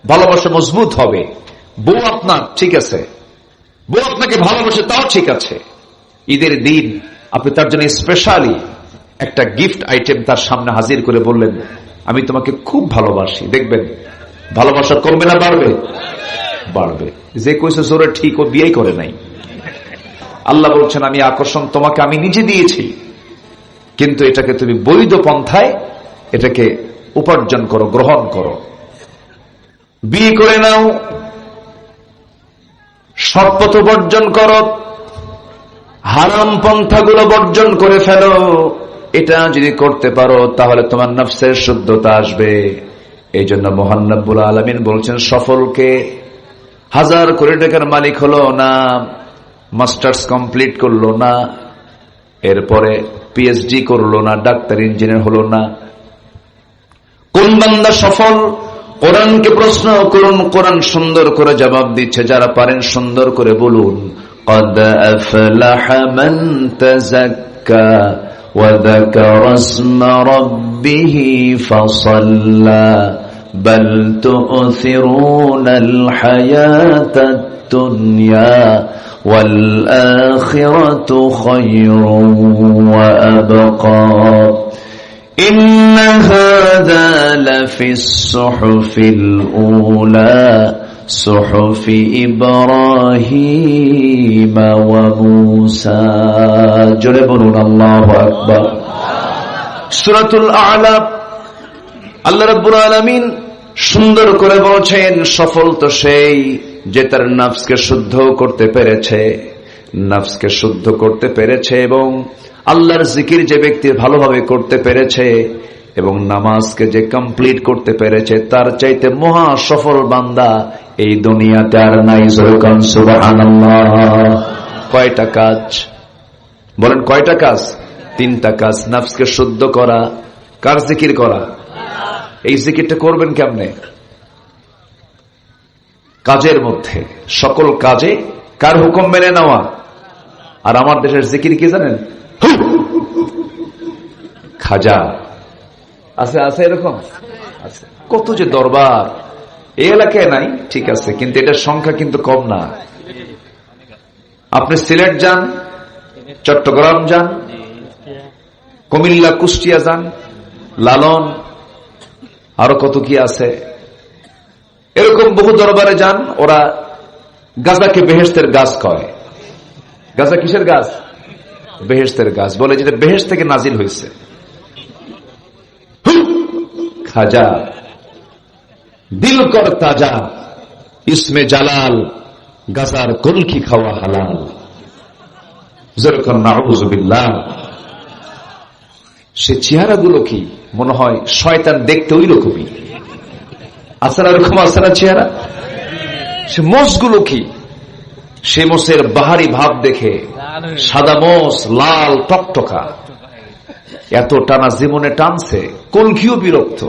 ভালোবাসা মজবুত হবে। বউ আপনার ঠিক আছে, বউ আপনাকে ভালোবাসে, তাও ঠিক আছে। ঈদের দিন আপনি তার জন্য স্পেশালি একটা গিফট আইটেম তার সামনে হাজির করে বললেন, আমি তোমাকে খুব ভালোবাসি, দেখবেন ভালোবাসা কমবে না বাড়বে? বাড়বে। যে কইছে জোরে ঠিক, ও বিয়েই করে নাই। আল্লাহ বলছেন, আমি আকর্ষণ তোমাকে আমি নিজে দিয়েছি, কিন্তু এটাকে তুমি বৈধ পন্থায় এটাকে উপার্জন করো, গ্রহণ করো, বিয়ে করে নাও, সৎপথ বর্জন করো, হারাম পন্থাগুলো বর্জন করে ফেলো। এটা যদি করতে পারো তাহলে তোমার নফসের শুদ্ধতা আসবে। এই জন্য মহান রব্বুল আলামিন বলছেন, সফলকে 1000 কোটি টাকার মালিক হলো না, মাস্টার্স কমপ্লিট করলো না, এরপরে পিএইচডি করলো না, ডাক্তার ইঞ্জিনিয়ার হলো না। কোন বান্দা সফল? কোরআনকে প্রশ্ন করুন, কোরআন সুন্দর করে জবাব দিচ্ছে। যারা পারেন সুন্দর করে বলুন, قد أفلح من تزكى وذكر اسم ربه فصلى بل تؤثرون الحياة الدنيا والآخرة خير وأبقى إن هذا لفي الصحف الأولى صحف إبراهيم وموسى জোরে বলুন আল্লাহু আকবার। সূরাতুল আ'লা আল্লাহ রাব্বুল আলামিন সুন্দর করে বলছেন, সফল তো সেই যে তার নফসকে শুদ্ধ করতে পেরেছে, নফসকে শুদ্ধ করতে পেরেছে এবং আল্লাহর জিকির যে ব্যক্তি ভালোভাবে করতে পেরেছে এবং নামাজকে যে কমপ্লিট করতে পেরেছে, তার চাইতে মহা সফল বান্দা এই দুনিয়াতে আর নাই। সুবহানাল্লাহ। কয়টা কাজ বলেন? কয়টা কাজ? 3টা কাজ। নফসকে শুদ্ধ করা, কার জিকির করা। এই জিকিরটা করবেন কেমনে? কাজের মধ্যে, সকল কাজে কার হুকুম মেনে নেওয়া। আর আমার দেশের জিকির কি জানেন? খাজা আছে, আছে এরকম আছে। কত যে দরবার এই এলাকায় নাই, ঠিক আছে, কিন্তু এটার সংখ্যা কিন্তু কম না। আপনি সিলেট যান, চট্টগ্রাম যান, কুমিল্লা, কুষ্টিয়া যান, লালন, আরো কত কি আছে, এরকম বহু দরবারে যান। ওরা গাজাকে বেহেশতের গাছ কয়। গাজা কিসের গাছ? বেহেশতের গাছ বলে, যেটা বেহেশত থেকে নাজিল হয়েছে। খাজা দিল কর তাজা, ইসমে জালাল, গাজার কলকি খাওয়া হালাল। যেরকম নাউযুবিল্লাহ। সে চেহারাগুলো কি মনে হয় শয়তান দেখতে ওই রকমই আছে না? এরকম আছে না চেহারা? সে মোষগুলো কি, সে মোষের বাহারি ভাব দেখে সাদা মোষ, লাল টকটকা, এত টানা জীবনে টানছে। কলকিও বিরক্ত।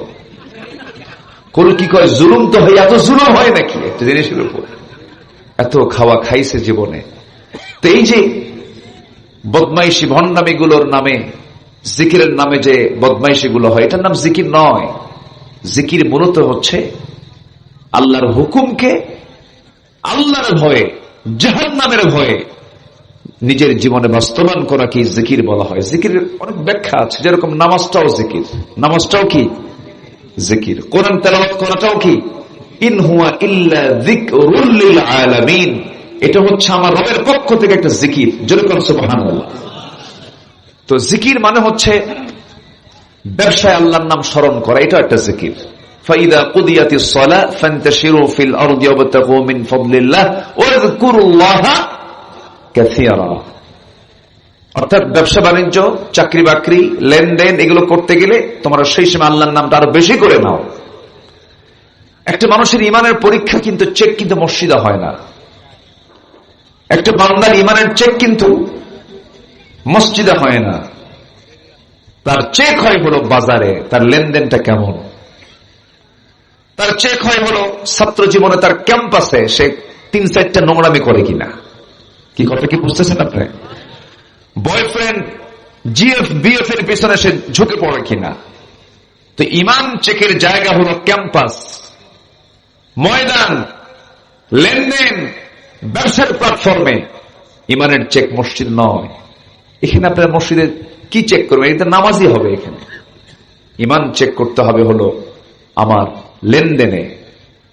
কলকি কয়, জুলুম তো হয়, এত জুলুম হয় নাকি একটা জিনিসের উপর? এত খাওয়া খাইছে জীবনে। তো এই যে বদমাইশি ভণ্ডামি গুলোর নামে, জিকিরের নামে যে বদমাইশি গুলো হয়, এটার নাম জিকির নয়। জিকির মূলত হচ্ছে আল্লাহর হুকুমকে আল্লাহর ভয়ে, জাহান্নামের ভয়ে নিজের জীবনে বাস্তবায়ন করা কি জিকির বলা হয়। জিকিরের অনেক ব্যাখ্যা আছে, যেরকম নামাজটাও জিকির। নামাজটাও কি জিকির। কোরআন তেলাওয়াত করাটাও কি? ইন হুয়া ইল্লা যিকরুল লিল আলামিন। এটা হচ্ছে আমার রবের পক্ষ থেকে একটা জিকির। যেরকম সুবহানাল্লাহ। তো জিকির মানে হচ্ছে ব্যবসায় আল্লাহর নাম স্মরণ করা, এটা একটা জিকির। ফাইদা কুদিয়াতিস সালাহ ফান্তাশিরু ফিল আরদি ওয়াবতাগু মিন ফাদলিল্লাহ ওয়াযকুরুল্লাহা কাসীরা। অর্থাৎ ব্যবসা বাণিজ্য, চাকরি বাকরি, লেনদেন, এগুলো করতে গেলে তোমরা সেই সময় আল্লাহর নামটা আরো বেশি করে নাও। একটা মানুষের ইমানের পরীক্ষা কিন্তু চেক কিন্তু মসজিদে হয় না। একটা বান্দার ইমানের চেক কিন্তু মসজিদে হয় না। তার চেক হয় হলো বাজারে, তার লেনদেনটা কেমন। তার চেক হয় হলো ছাত্র জীবনে, তার ক্যাম্পাসে সে 3-4টা নোংরামি করে কিনা। কি কথা কি বুঝতেছেন আপনি? বয়ফ্রেন্ড জিএফ বিএফ এর পিছনে সে ঝুঁকে পড়ে কিনা। তো ইমান চেকের জায়গা হলো ক্যাম্পাস। ময়দান, লেনদেন, ব্যবসার প্ল্যাটফর্মে ইমানের চেক মসজিদ নয়। এখানে আপনার মসজিদে কি চেক করবেন? এটা নামাজই হবে। এখানে ইমান চেক করতে হবে হলো আমার লেনদেনে।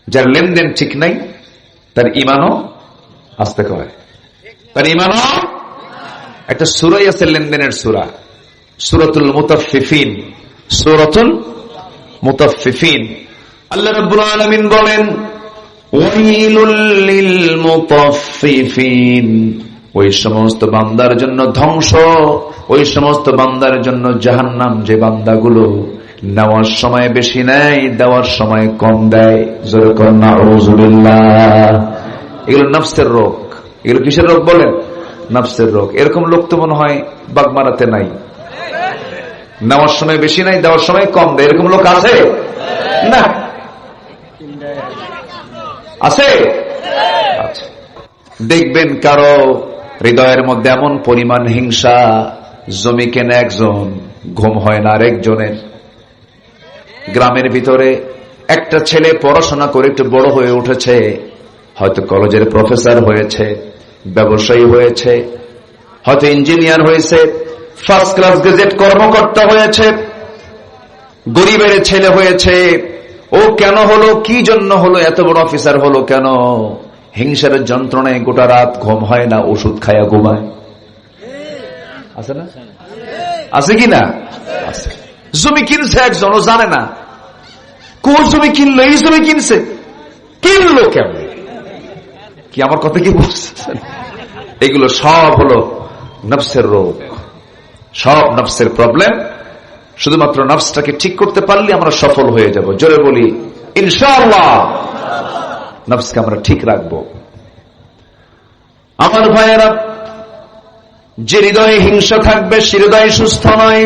যার লেনদেন ঠিক নাই তার ইমানও আসতে হয়, তার ইমানও। একটা সূরাই আছে লেনদেনের সূরা, সূরাতুল মুতাফফিফিন। সূরাতুল মুতাফফিফিন আল্লাহ রাব্বুল আলামিন বলেন, ওয়াইলুল লিল মুতাফফিফিন, ওই সমস্ত বান্দার জন্য ধ্বংস, ওই সমস্ত বান্দার জন্য জাহান্নাম যে বান্দাগুলো নেওয়ার সময় বেশি নেয়, দেওয়ার সময় কম দেয়। জোরে কর নাউযুবিল্লাহ। এগুলো নফসের রোগ। এগুলো কিসের রোগ বলেন? নফসের রোগ। এরকম লোক তো মনে হয় বাগমারাতে নাই। নেওয়ার সময় বেশি নাই, দেওয়ার সময় কম দেয়, এরকম লোক আছে না? আছে? আচ্ছা, দেখবেন কারো হৃদয়ের মধ্যে এমন পরিমাণ হিংসা, জমি কেনে একজন, ঘুম হয় না আরেকজনের। গ্রামের ভিতরে একটা ছেলে পড়াশোনা করে একটু বড় হয়ে উঠেছে, হয়তো কলেজের প্রফেসর হয়েছে, ব্যবসায়ী হয়েছে, হয়তো ইঞ্জিনিয়ার হয়েছে, ফার্স্ট ক্লাস গ্রাজুয়েট কর্মকর্তা হয়েছে, গরিবের ছেলে হয়েছে। ও কেন হলো, কি জন্য হলো, এত বড় অফিসার হলো কেন? হিংসার যন্ত্রণায় গোটা রাত ঘুম হয় না, ওষুধ খায়া ঘুমায়। আছে না? আছে কি না? আছে। জমি কিনছে একজন, ও জানে না কোন জমি কিনলো, এই জমি কিনছে, কিনলো কেমন? কি আমার কথা কি বুঝছেন? এগুলো সব হলো নফসের রোগ, সব নফসের প্রবলেম। শুধুমাত্র নফসটাকে ঠিক করতে পারলে আমরা সফল হয়ে যাব। জোরে বলি ইনশাআল্লাহ। নফসকে আমরা ঠিক রাখবো। আমার ভাইয়েরা, যে হৃদয়ে হিংসা থাকবে সে হৃদয় সুস্থ নয়।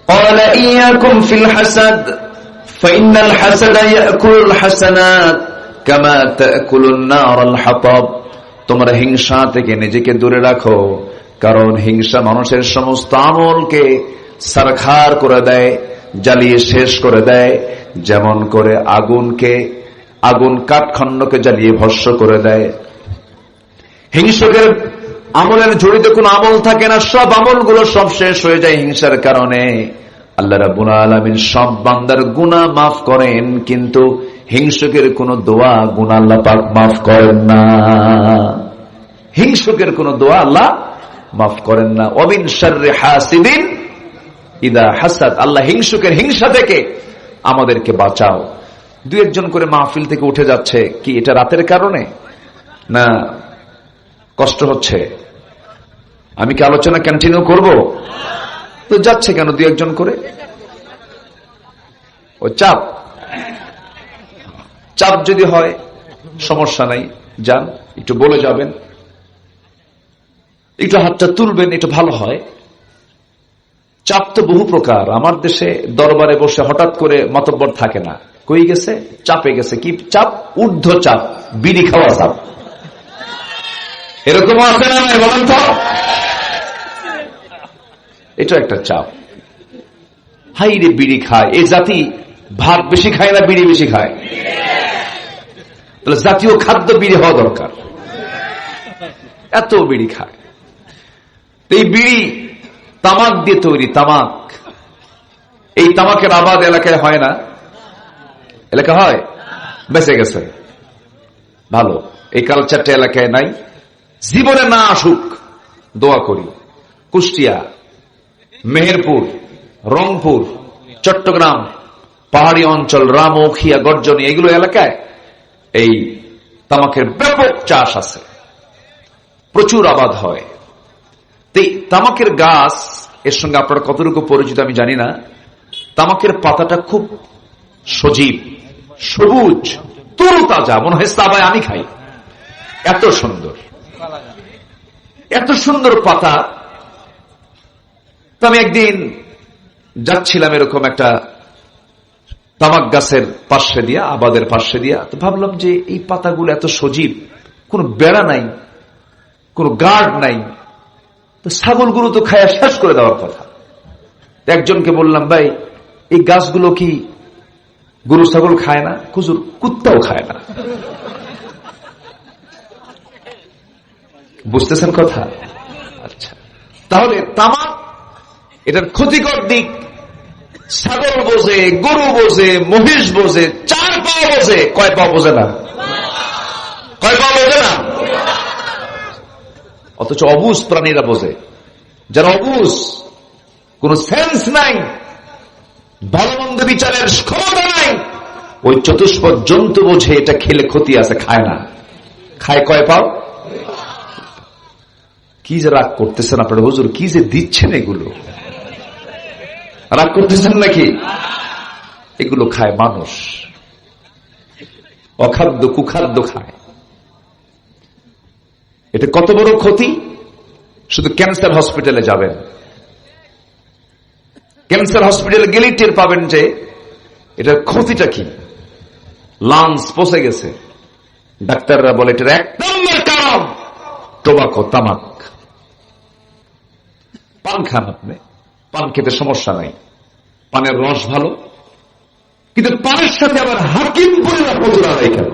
ক্বালা ইয়াকুম ফিল হাসাদ ফাইন্নাল হাসাদা ইয়াকুলুল হাসানাত কামা তাকুলুন নারুল হাতাব। তোমরা হিংসা থেকে নিজেকে দূরে রাখো, কারণ হিংসা মানুষের সমস্ত আমলকে সারখার করে দেয়, জ্বালিয়ে শেষ করে দেয়। যেমন করে আগুন কাঠখণ্ডকে জ্বালিয়ে ভস্ম করে দেয়। হিংসকের আমলের ঝুড়িতে কোন আমল থাকে না, সব আমলগুলো সব শেষ হয়ে যায় হিংসার কারণে। আল্লাহ রাব্বুল আলামিন সব বান্দার গুনাহ মাফ করেন, কিন্তু হিংসকের কোন দোয়া গুনাহ আল্লাহ পাক মাফ করেন না। হিংসকের কোন দোয়া আল্লাহ মাফ করেন না। ওয়ামিন শাররি হাসিদিন ইদা হাসাদ। আল্লাহ হিংসুকের হিংসা থেকে আমাদেরকে বাঁচাও। দু একজন করে মাহফিল থেকে উঠে যাচ্ছে, কি এটা রাতের কারণে না কষ্ট হচ্ছে? আমি কি আলোচনা কন্টিনিউ করব? তো যাচ্ছে কেন দু একজন করে? ও চাপ যদি হয় সমস্যা নাই, যান, একটু বলে যাবেন, একটু হাতটা তুলবেন, একটু ভালো হয়। চাপ তো বহু প্রকার। আমার দেশে দরবারে বসে হঠাৎ করে মাতব্বর থাকে না, কই গেছে, চাপে গেছে। কি চাপ? ঊর্ধ্ব চাপ, বিড়ি খাওয়া চাপ। এরকম আছে না? বলেন তো, এটা একটা চাপ। হাই রে, বিড়ি খায় এই জাতি, ভাত বেশি খায় না বিড়ি বেশি খায়? তাহলে জাতীয় খাদ্য বিড়ি হওয়া দরকার। এত বিড়ি খায়। এই বিড়ি তামাক দিয়ে তৈরি, তামাক। এই তামাকের আবাদ এলাকায় হয় না? এলাকা হয়, বেঁচে গেছে, ভালো। এই কালচারটা এলাকায় নাই। জীবনে না আসুক, দোয়া করি। কুষ্টিয়া, মেহেরপুর, রংপুর, চট্টগ্রাম, পাহাড়ি অঞ্চল, রামৌখিয়া, গর্জনী, এগুলো এলাকায় এই তামাকের ব্যাপক চাষ আছে, প্রচুর আবাদ হয়। তামাকের গাছ এর সঙ্গে আপনারা কতটুকু পরিচিত আমি জানি না। তামাকের পাতাটা খুব সজীব, সবুজ, তরুতাজা, মনে হয় সাবায় আমি খাই। এত সুন্দর, এত সুন্দর পাতা। তো আমি একদিন যাচ্ছিলাম এরকম একটা তামাক গাছের পাশে দিয়া, আবাদের পাশে দিয়া, তো ভাবলাম যে এই পাতাগুলো এত সজীব, কোন বেড়া নাই, কোন গার্ড নাই, তো ছাগলগুলো তো খায়া শেষ করে দেওয়ার কথা। একজনকে বললাম, ভাই এই গাছগুলো কি গরু ছাগল খায় না, হুজুর কুত্তাও খায় না। বুঝতেছেন কথা? আচ্ছা, তাহলে তামাক এটার ক্ষতিকর দিক ছাগল বোঝে, গরু বোঝে, মহিষ বোঝে, 4 পা বোঝে, কয় পা বোঝে না? কয় পা বোঝে না? অথচ অবুঝ প্রাণীরা বোঝে। যারা অবুঝ, কোন সেন্স নাই, ভালো মন্দ বিচারের ক্ষমতা নাই, ওই চতুষ্পদ জন্তু বোঝে এটা খেলে ক্ষতি আছে, খায় না। খায় কয় পাও? কি যে রাগ করতেছেন আপনারা, হুজুর কি যে দিচ্ছেন, এগুলো রাগ করতেছেন নাকি? এগুলো খায় মানুষ, অখাদ্য কুখাদ্য খায়। এটা কত বড় ক্ষতি! শুধু ক্যান্সার হসপিটালে যাবেন, ক্যান্সার হসপিটালে গেলেই টের পাবেন যে এটার ক্ষতিটা কি। লাংস পচে গেছে, ডাক্তাররা বলে এটার 1 নম্বর কারণ টোবাকো, তামাক। পান খান আপনি, পান খেতে সমস্যা নাই, পানের রস ভালো, কিন্তু পানের সাথে আবার হাকিম পরিবার হুজুর আদায় কেন?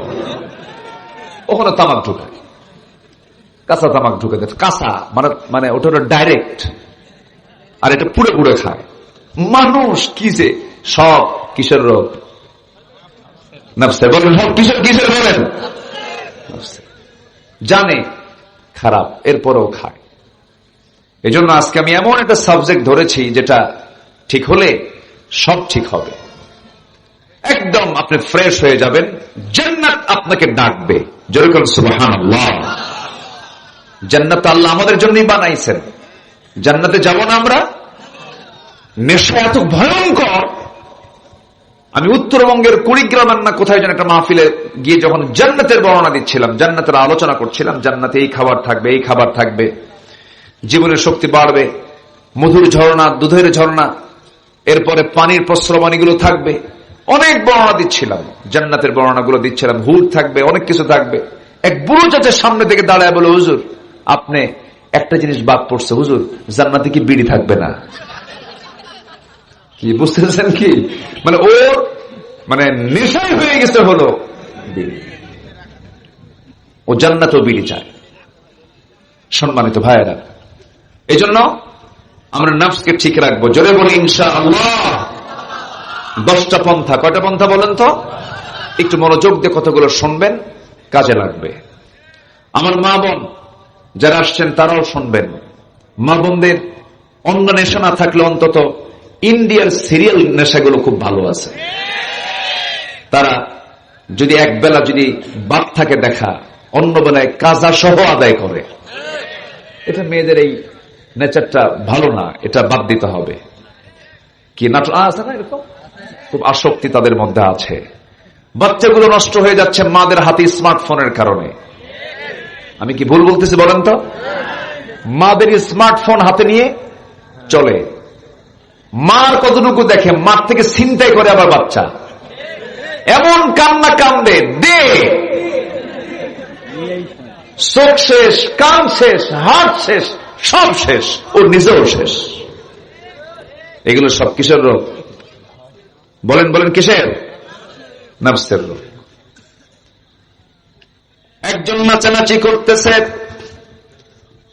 ওখানে তামাক ঢুকায়, কাঁচা তামাক ঢুকে দেয়। কাঁচা মানে ওটা ডাইরেক্ট, আর এটা পুড়ে পুড়ে খায় মানুষ। কি যে সব কিসের রোগ? নাফসে। বলেন সব কিসের বলেন? জানে খারাপ, এরপরেও খায়। এজন্য আজকে আমি এমন একটা সাবজেক্ট ধরেছি যেটা ঠিক হলে সব ঠিক হবে, একদম আপনি ফ্রেশ হয়ে যাবেন, জান্নাত আপনাকে ডাকবে। জোরে বলেন সুবহানাল্লাহ। জান্নাত আল্লাহ আমাদের জন্যই বানাইছেন, জান্নাতে যাব না আমরা? নেশা এত ভয়ঙ্কর। আমি উত্তরবঙ্গের কুড়িগ্রামের না কোথায় যেন একটা মাহফিলে গিয়ে যখন জান্নাতের বর্ণনা দিচ্ছিলাম, জান্নাতের আলোচনা করছিলাম, জান্নাতে এই খাবার থাকবে, এই খাবার থাকবে, জীবনের শক্তি বাড়বে, মধুর ঝর্ণা, দুধের ঝর্ণা, এরপরে পানির প্রস্রবণীগুলো থাকবে, অনেক বর্ণনা দিচ্ছিলাম, জান্নাতের বর্ণনাগুলো দিচ্ছিলাম, হুর থাকবে, অনেক কিছু থাকবে। এক বুড়ো চাচার সামনে থেকে দাঁড়ায় বলে, হুজুর আপনি একটা জিনিস বাদ পড়ছে, হুজুর জান্নাতে কি বিড়ি থাকবে না? কি বুঝতেছেন কি? মানে ওর নেশাই হয়ে গেছে হলো বিড়ি, ও জান্নাতেও বিড়ি চায়। সম্মানিত ভাইয়েরা, এই জন্য আমরা নফসকে ঠিক রাখবো। জোরে বলি ইনশাআল্লাহ। 10টা পন্থা। কয়টা পন্থা বলেন তো? একটু মনোযোগ দিয়ে কতগুলো শুনবেন, কাজে লাগবে। আমার মা বোন যারা আসছেন তারাও শুনবেন। মা বোনদের অন্য নেশা না থাকলে অন্তত ইন্ডিয়ার সিরিয়াল নেশাগুলো খুব ভালো আছে। তারা যদি এক বেলা যদি বাদ থাকে দেখা, অন্য বেলায় কাজা সহ আদায় করে। এটা মেয়েদের এই নেচারটা ভালো না, এটা বাদ দিতে হবে। কি নাটক আছে না, এরকম খুব আসক্তি তাদের মধ্যে আছে। বাচ্চাগুলো নষ্ট হয়ে যাচ্ছে মাদের হাতে স্মার্টফোনের কারণে। আমি কি ভুল বলতেছি বলেন তো? মাদের স্মার্টফোন হাতে নিয়ে চলে, মার কতটুকু দেখে, মার থেকে ছিনতাই করে আবার বাচ্চা। এমন কান্না কান্দে, দে চোখ শেষ, কান শেষ, হাত শেষ, সব শেষ, ওর নিজেও শেষ। এগুলো সব কিসের রোগ? বলেন বলেন কিসের? নফসের রোগ। একজন নাচানাচি করতেছে,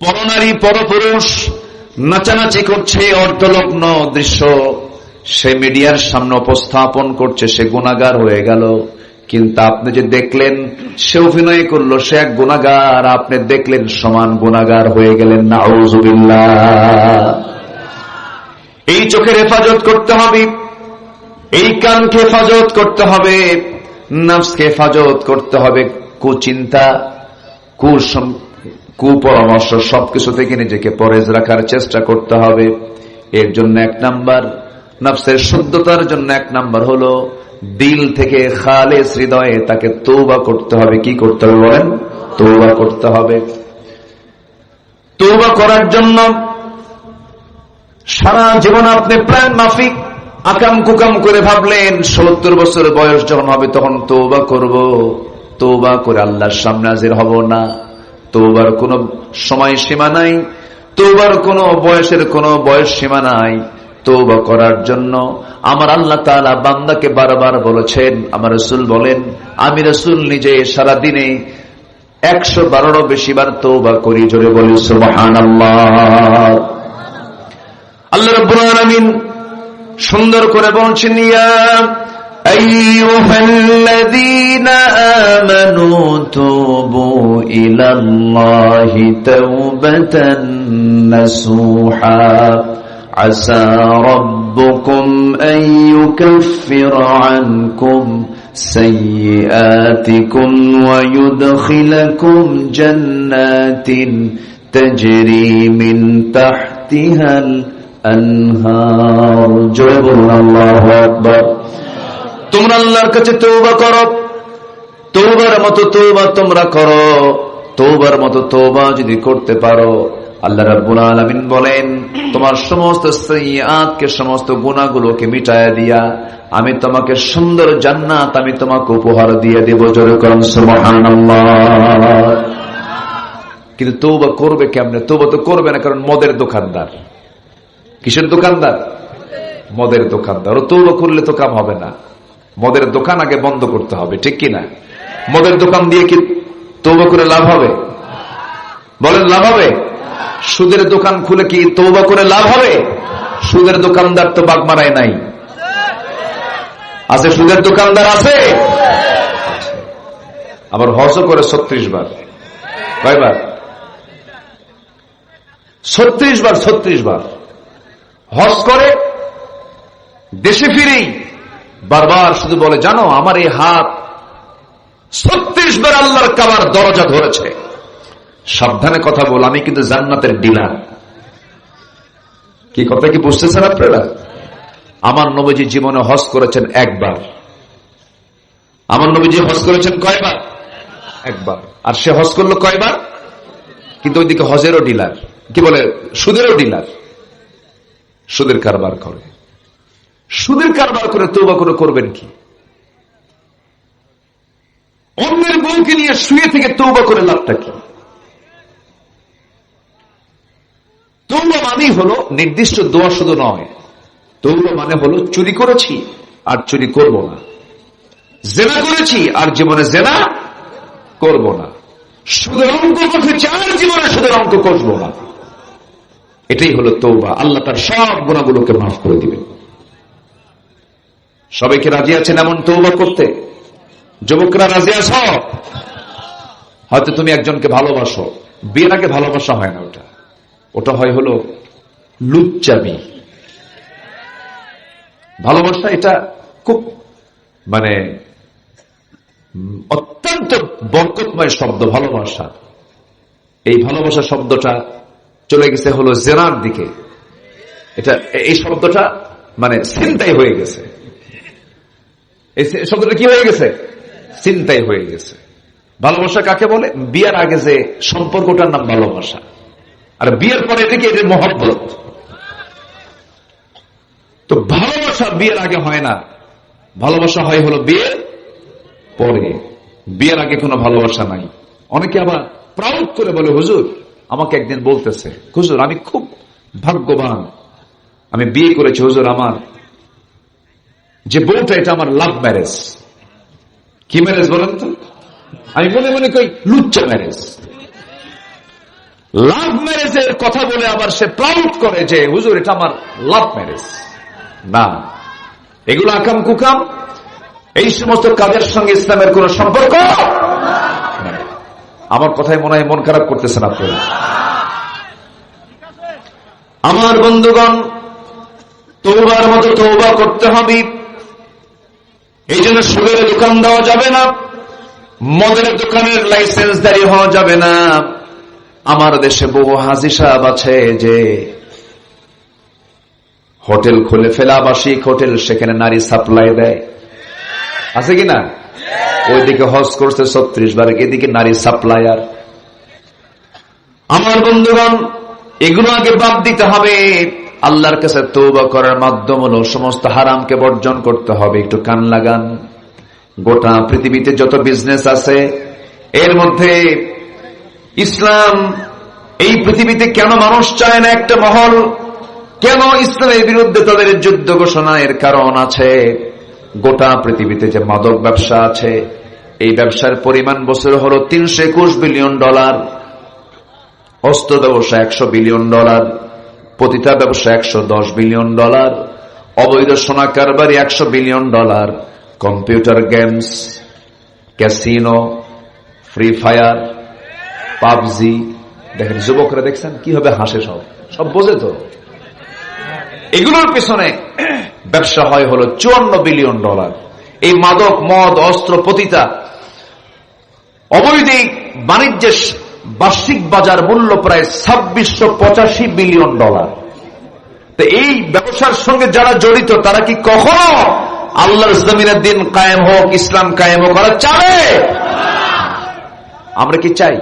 পরনারী পরপুরুষ নাচানাচি করছে, অর্ধলগ্ন দৃশ্য সে মিডিয়ার সামনে উপস্থাপন করছে, সে গুনাহগার হয়ে গেল। কিন্তু আপনি যে দেখলেন সে অভিনয় করলো, সে এক গুনাহগার, আপনি দেখলেন সমান গুনাহগার হয়ে গেলেন। নাউযুবিল্লাহ। এই চোখের হেফাজত করতে হবে, এই কানকে হেফাজত করতে হবে, নফসকে হেফাজত করতে হবে, কুচিন্তা, কুপরামর্শ সবকিছু থেকে নিজেকে পরেজ রাখার চেষ্টা করতে হবে। এর জন্য 1 নাম্বার, নফসের শুদ্ধতার জন্য 1 নাম্বার হলো দিল থেকে খালেস হৃদয়ে তাকে তওবা করতে হবে। কি করতে হবে বলেন? তওবা করতে হবে। তওবা করার জন্য সারা জীবন আপনি প্ল্যান মাফিক আকাম কুকাম করে ভাবলেন 70 বছর বয়স যখন হবে তখন তওবা করব, তওবা করে আল্লাহর সামনে হাজির হব না। তওবার কোনো সময় সীমা নাই, তওবার কোনো বয়সের কোনো বয়স সীমা নাই। তওবা করার জন্য আমার আল্লাহ তাআলা বান্দাকে বারবার বলেছেন। আমার রাসূল বলেন, আমি রাসূল নিজে সারা দিনে 112 বেশি বার তওবা করি। জোরে বলি সুবহানাল্লাহ। আল্লাহ রাব্বুল আলামিন সুন্দর করে বলছেন, ইয়া আইয়ুহাল্লাযীনা আমানু তুবু ইলাল্লাহি তাওবাতান নাসুহা আসা রাব্বুকুম আন ইউকাফফিরা আনকুম সাইয়্যাতিকুম ওয়া ইউদখিলাকুম জান্নাতিন তাজরি মিন তাহতিহাল আনহার। জোরে বলুন আল্লাহু আকবার। তোমরা আল্লাহর কাছে তওবা করো, তওবার মতো তওবা তোমরা করো। তওবার মতো তওবা যদি করতে পারো, আল্লাহ রাব্বুল আলামিন বলেন, তোমার সমস্ত সাইয়্যাতকে, সমস্ত গুনাহগুলোকে মিটায়া দিয়া আমি তোমাকে সুন্দর জান্নাত আমি তোমাকে উপহার দিয়ে দেব। জোরে করুন সুবহানাল্লাহ। কিন্তু তওবা করবে কেমনে? তওবা তো করবে না, কারণ মদের দোকানদার। কিসের দোকানদার? মদের দোকানদার। ও তওবা করলে তো কাম হবে না, মদের দোকান আগে বন্ধ করতে হবে, ঠিক কিনা? মদের দোকান দিয়ে কি তওবা করে লাভ হবে? বলেন, লাভ হবে? সুদের দোকান খুলে কি তওবা করে লাভ হবে? সুদের দোকানদার তো বাগমারায় নাই। আছে সুদের দোকানদার আছে। আবার হজও করে 36 বার। কয়বার? 36 বার। 36 বার হজ করে, দেশে ফিরেই বারবার শুধু বলে, জানো আমার এই হাত 36 বার আল্লাহর কাবার দরজা ধরেছে। সাবধানে কথা বল, আমি কিন্তু জান্নাতের ডিলার। কি কথা কি বুঝতেছেন আপনারা? আমার নবীজি জীবনে হজ করেছেন একবার। আমার নবীজি হজ করেছেন কয়বার? একবার। আর সে হজ করলো কয়বার? কিন্তু ওইদিকে হজেরও ডিলার, কি বলে, সুদেরও ডিলার। সুদের কারবার করে। সুদের কারবার করে তওবা করে করবেন কি? অন্যের বউকে নিয়ে শুয়ে থেকে তওবা করে লাভটা কি? তওবা মানেই হলো নির্দিষ্ট দোয়া শুধু নয়। তওবা মানে হলো চুরি করেছি আর চুরি করব না, জেনা করেছি আর জীবনে জেনা করব না, সুদের অঙ্ক করেছি আর জীবনে সুদের অঙ্ক করব না। এটাই হলো তওবা। আল্লাহ তার সব গুনাহগুলোকে মাফ করে দিবেন। সবাইকে রাজি আছেন এমন তওবা করতে? যুবকরা রাজি আছো? হয়তো তুমি একজনকে ভালোবাসো, বিয়ের আগে ভালোবাসা হয় না, ওটা হয় হলো লুচ্চামি ভালোবাসা। এটা খুব মানে অত্যন্ত বরকতময় শব্দ ভালোবাসা। এই ভালোবাসা শব্দটা চলে গেছে হলো জেনার দিকে। এটা এই শব্দটা মানে ছিনতাই হয়ে গেছে। এই শব্দটা কি হয়ে গেছে? ছিনতাই হয়ে গেছে। ভালোবাসা কাকে বলে? বিয়ের আগে যে সম্পর্কটার নাম ভালোবাসা, আর বিয়ের পরে থেকে এটা মহব্বত। তো ভালোবাসা বিয়ের আগে হয় না, ভালোবাসা হয় হলো বিয়ের পরে। বিয়ের আগে কোনো ভালোবাসা নাই। অনেকে আবার প্রাউড করে বলে, হুজুর আমাকে একদিন বলতেছে, হুজুর আমি খুব ভাগ্যবান, আমি বিয়ে করেছি হুজুর, আমার যে বউটা এটা আমার লাভ ম্যারেজ। কি ম্যারেজ বলেন তো? আমি মনে মনে কই লুচ্চা ম্যারেজ। লাভ ম্যারেজের কথা বলে আবার সে প্রাউড করে যে হুজুর এটা আমার লাভ ম্যারেজ। না, এগুলো আকাম কুকাম। এই সমস্ত কাজের সঙ্গে ইসলামের কোন সম্পর্ক। আমার কথায় মনে হয় মন খারাপ করতেছেন আপনারা। আমার বন্ধুগণ, তওবার মতো তওবা করতে হবে। এই জন্য সুদের দোকান দেওয়া যাবে না, মদের দোকানের লাইসেন্সদারি হওয়া যাবে না। আমার দেশে বহু হাজী সাহেব আছে যে হোটেল খুলে ফেলে, আবাসিক হোটেল, সেখানে নারী সাপ্লাই দেয়। আছে কিনা? ওইদিকে হজ করছে 36 বার, এদিকে নারী সাপ্লায়ার। আমার বন্ধুগণ, এগুলো আগে বাদ দিতে হবে। আল্লাহর কাছে তওবা করার মাধ্যম হলো সমস্ত হারামকে বর্জন করতে হবে। একটু কান লাগান। গোটা পৃথিবীতে যত বিজনেস আছে এর মধ্যে ইসলাম এই পৃথিবীতে কেন মানুষ চায় না একটা মহল কেন ইসলামের বিরুদ্ধে তাদের যুদ্ধ ঘোষণা? এর কারণ আছে, গোটা পৃথিবীতে যে মাদক ব্যবসা আছে, এই ব্যবসার পরিমাণ বছর হলো $321 বিলিয়ন, অস্ত্র ব্যবসা $100 বিলিয়ন, পতিতা ব্যবসা $110 বিলিয়ন, অবৈধ সোনা কারবারি $100 billion, computer games, casino, free fire, PUBG. দেখেন যুবকরা দেখছেন কিভাবে হাসে, সব বোঝে তো। এগুলোর পিছনে ব্যবসা হয় হলো $54 বিলিয়ন। এই মাদক, মদ, অস্ত্র, পতিতা, অবৈধিক বাণিজ্যের বার্ষিক বাজার মূল্য প্রায় $2685 বিলিয়ন। তো এই ব্যবসার সঙ্গে যারা জড়িত তারা কি কখনো আল্লাহর জমিনের দিন কায়েম হোক, ইসলাম কায়েম হোক করা চাবে? আমরা কি চাই?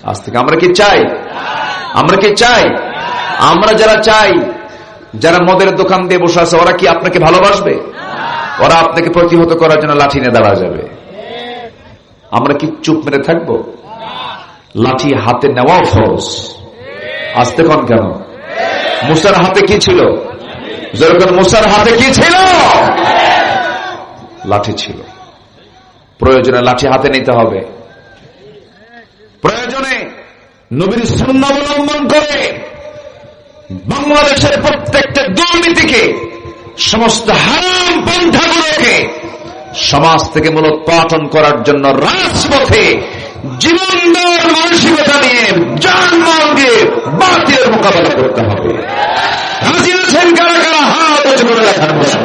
আজ থেকে আমরা কি চাই? আমরা কি চাই? আমরা যারা চাই, যারা মদের দোকান দিয়ে বসে আছে, ওরা কি আপনাকে ভালোবাসবে? ওরা আপনাকে প্রতিহত করার জন্য লাঠি নিয়ে দাঁড়া যাবে। আমরা কি চুপ মেরে থাকবো? লাঠি হাতে নেওয়াও ফরজ। আসতে কন কেন? মুসার হাতে কি ছিল? যেরকম মুসার হাতে কি ছিল? লাঠি ছিল। প্রয়োজনে লাঠি হাতে নিতে হবে। প্রয়োজনে নবীর সুন্নাহ অবলম্বন করে বাংলাদেশের প্রত্যেকটা দুর্নীতিকে, সমস্ত হারাম পন্থাগুলোকে সমাজ থেকে মূলোৎপাটন করার জন্য রাজপথে জীবন দেওয়ার মানসিকতা নিয়ে, জানমাল দিয়ে বাতিলের মোকাবেলা করতে হবে। রাজি আছেন কারা কারা? হাত উঁচু করে রাখার বসে।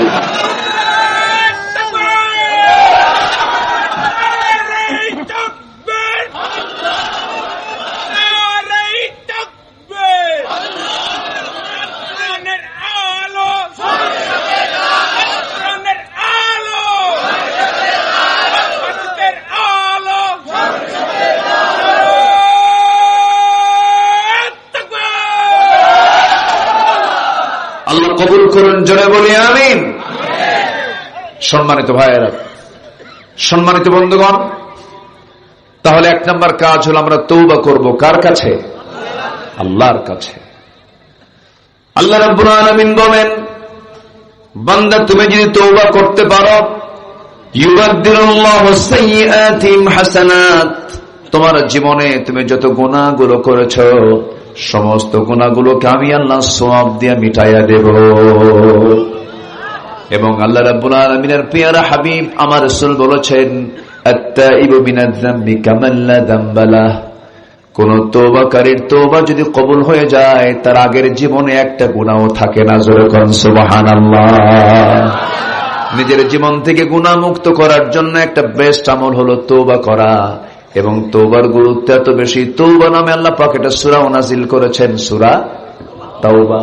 আল্লাহ কবুল করুন, জোরে বলি আমিন। সম্মানিত ভাইয়েরা, সম্মানিত বন্ধুগণ, তাহলে এক নম্বর কাজ হলো আমরা তওবা করব। কার কাছে? আল্লাহর কাছে। আল্লাহ রাব্বুল আলামিন বলেন, বান্দা তুমি যদি তওবা করতে পারো, ইউবাদদিলুল্লাহু সাইয়্যাতিহিম হাসানাত, তোমার জীবনে তুমি যত গুনাহগুলো করেছো সমস্ত গুনাহগুলোকে আমি আল্লাহ সওয়াব দিয়ে মিটাইয়া দেব। এবং আল্লাহ রাব্বুল আলামিনের প্রিয় হাবিব আমার রাসূল বলেছেন, আত-তাইবু মিনায-যামবি কামান লা যামবা লাহ, কোন তওবাকারীর তওবা যদি কবুল হয়ে যায় তার আগের জীবনে একটা গুনাহও থাকে না। জোরে কোন সুবহানাল্লাহ। নিজের জীবন থেকে গুনাহ মুক্ত করার জন্য একটা বেস্ট আমল হলো তওবা করা। এবং তওবার গুরুত্ব এত বেশি, তওবা নামে আল্লাহ পাক একটা সূরা নাযিল করেছেন, সূরা তাওবা।